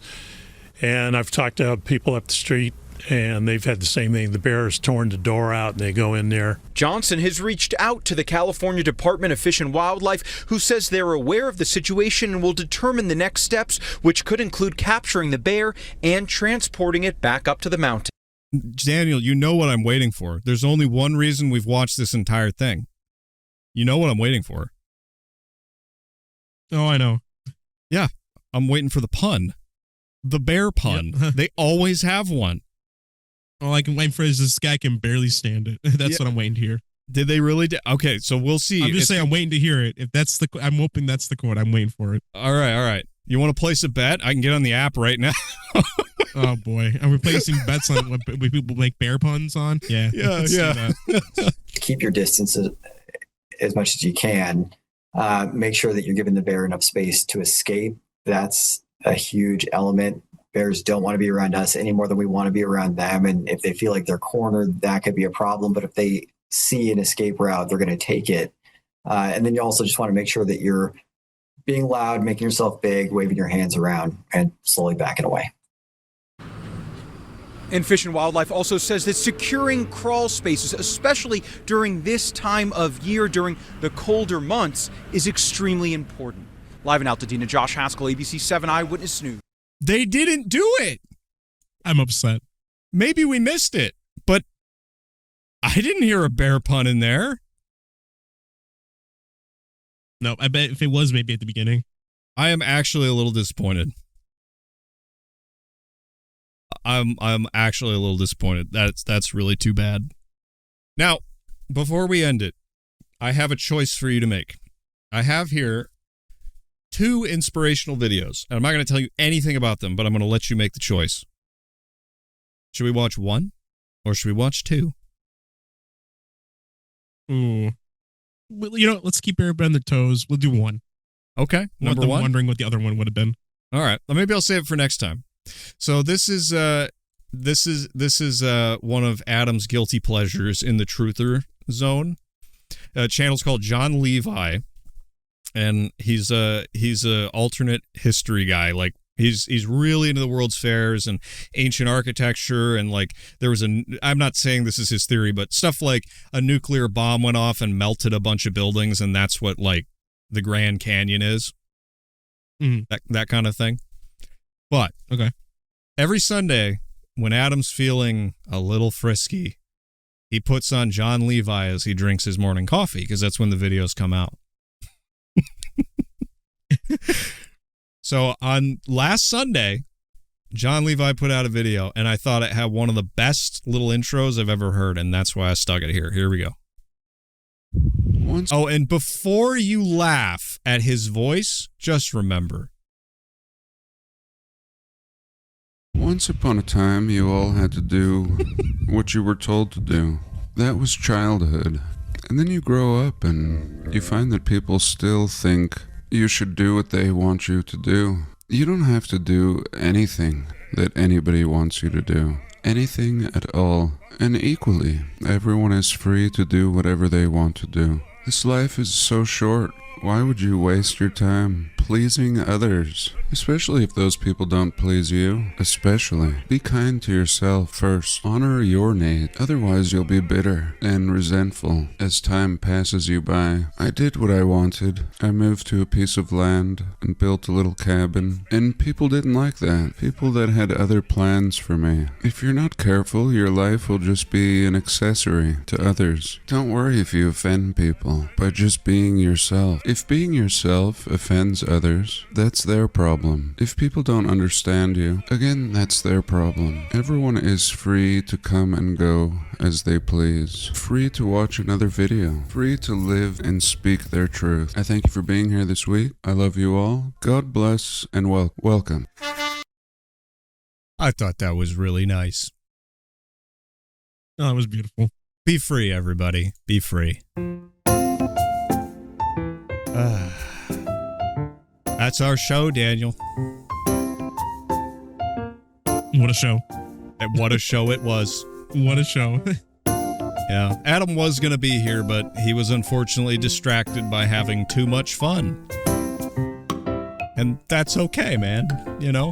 and I've talked to people up the street, and they've had the same thing. The bear has torn the door out, and they go in there. Johnson has reached out to the California Department of Fish and Wildlife, who says they're aware of the situation and will determine the next steps, which could include capturing the bear and transporting it back up to the mountain. Daniel, you know what I'm waiting for. There's only one reason we've watched this entire thing. You know what I'm waiting for. Oh, I know. Yeah, I'm waiting for the pun. The bear pun. Yep. They always have one. All I can wait for is this guy can barely stand it. That's what I'm waiting to hear. Did they really? Okay, so we'll see. I'm just saying I'm waiting to hear it. If that's I'm hoping that's the quote. I'm waiting for it. All right. You want to place a bet? I can get on the app right now. Oh boy, are we placing bets on what people make bear puns on? Yeah. Keep your distance as much as you can. Make sure that you're giving the bear enough space to escape. That's a huge element. Bears don't want to be around us any more than we want to be around them. And if they feel like they're cornered, that could be a problem. But if they see an escape route, they're going to take it. And then you also just want to make sure that you're being loud, making yourself big, waving your hands around, and slowly backing away. And Fish and Wildlife also says that securing crawl spaces, especially during this time of year, during the colder months, is extremely important. Live in Altadena, Josh Haskell, ABC 7 Eyewitness News. They didn't do it. I'm upset. Maybe we missed it, but I didn't hear a bear pun in there. No, I bet if it was maybe at the beginning. I am actually a little disappointed. I'm actually a little disappointed. That's really too bad. Now, before we end it, I have a choice for you to make. I have here 2 inspirational videos, and I'm not going to tell you anything about them, but I'm going to let you make the choice. Should we watch 1 or should we watch 2? Ooh. Well, let's keep everybody on their toes. We'll do 1. Okay, number 1. Wondering what the other one would have been. All right, well, maybe I'll save it for next time. So this is one of Adam's guilty pleasures in the Truther zone. Channel's called John Levi, and he's a alternate history guy. Like he's really into the World's Fairs and ancient architecture, and like there was I'm not saying this is his theory, but stuff like a nuclear bomb went off and melted a bunch of buildings, and that's what like the Grand Canyon is. That kind of thing. But okay, every Sunday when Adam's feeling a little frisky, he puts on John Levi as he drinks his morning coffee, because that's when the videos come out. So on last Sunday, John Levi put out a video, and I thought it had one of the best little intros I've ever heard, and that's why I stuck it here. Here we go. Oh, and before you laugh at his voice, just remember, Once upon a time, you all had to do what you were told to do. That was childhood. And then you grow up and you find that people still think you should do what they want you to do. You don't have to do anything that anybody wants you to do. Anything at all. And equally, everyone is free to do whatever they want to do. This life is so short. Why would you waste your time pleasing others? Especially if those people don't please you. Especially. Be kind to yourself first. Honor your needs. Otherwise you'll be bitter and resentful as time passes you by. I did what I wanted. I moved to a piece of land and built a little cabin. And people didn't like that. People that had other plans for me. If you're not careful, your life will just be an accessory to others. Don't worry if you offend people by just being yourself. If being yourself offends others, that's their problem. If people don't understand you, again, that's their problem. Everyone is free to come and go as they please. Free to watch another video. Free to live and speak their truth. I thank you for being here this week. I love you all. God bless and welcome. I thought that was really nice. Oh, it was beautiful. Be free, everybody. Be free. That's our show, Daniel. What a show. And what a show it was. What a show. Yeah. Adam was going to be here, but he was unfortunately distracted by having too much fun. And that's okay, man. You know,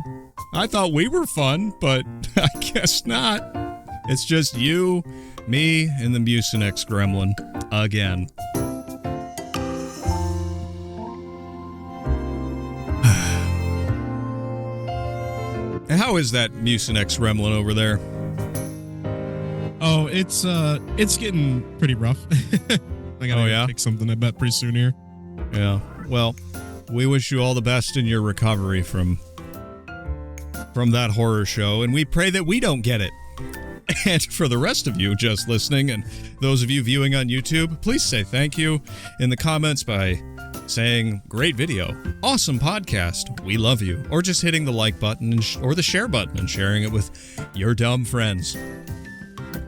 I thought we were fun, but I guess not. It's just you, me, and the Mucinex gremlin again. How is that Mucinex gremlin over there? Oh, it's getting pretty rough. I gotta take something, I bet, pretty soon here. Yeah. Well, we wish you all the best in your recovery from that horror show, and we pray that we don't get it. And for the rest of you just listening, and those of you viewing on YouTube, please say thank you in the comments by saying, great video, awesome podcast, we love you, or just hitting the like button or the share button and sharing it with your dumb friends.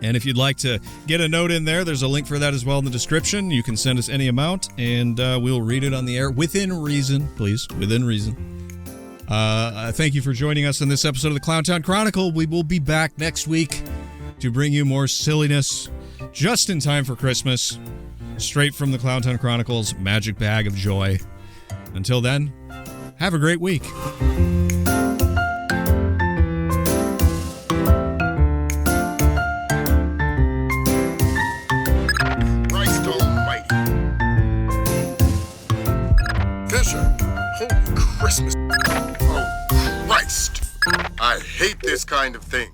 And if you'd like to get a note in there, there's a link for that as well in the description. You can send us any amount, and we'll read it on the air within reason, please, within reason. Thank you for joining us in this episode of the Clowntown Chronicle. We will be back next week to bring you more silliness just in time for Christmas. Straight from the Clowntown Chronicle's magic bag of joy. Until then, have a great week. Christ almighty. Fisher, holy Christmas. Oh, Christ. I hate this kind of thing.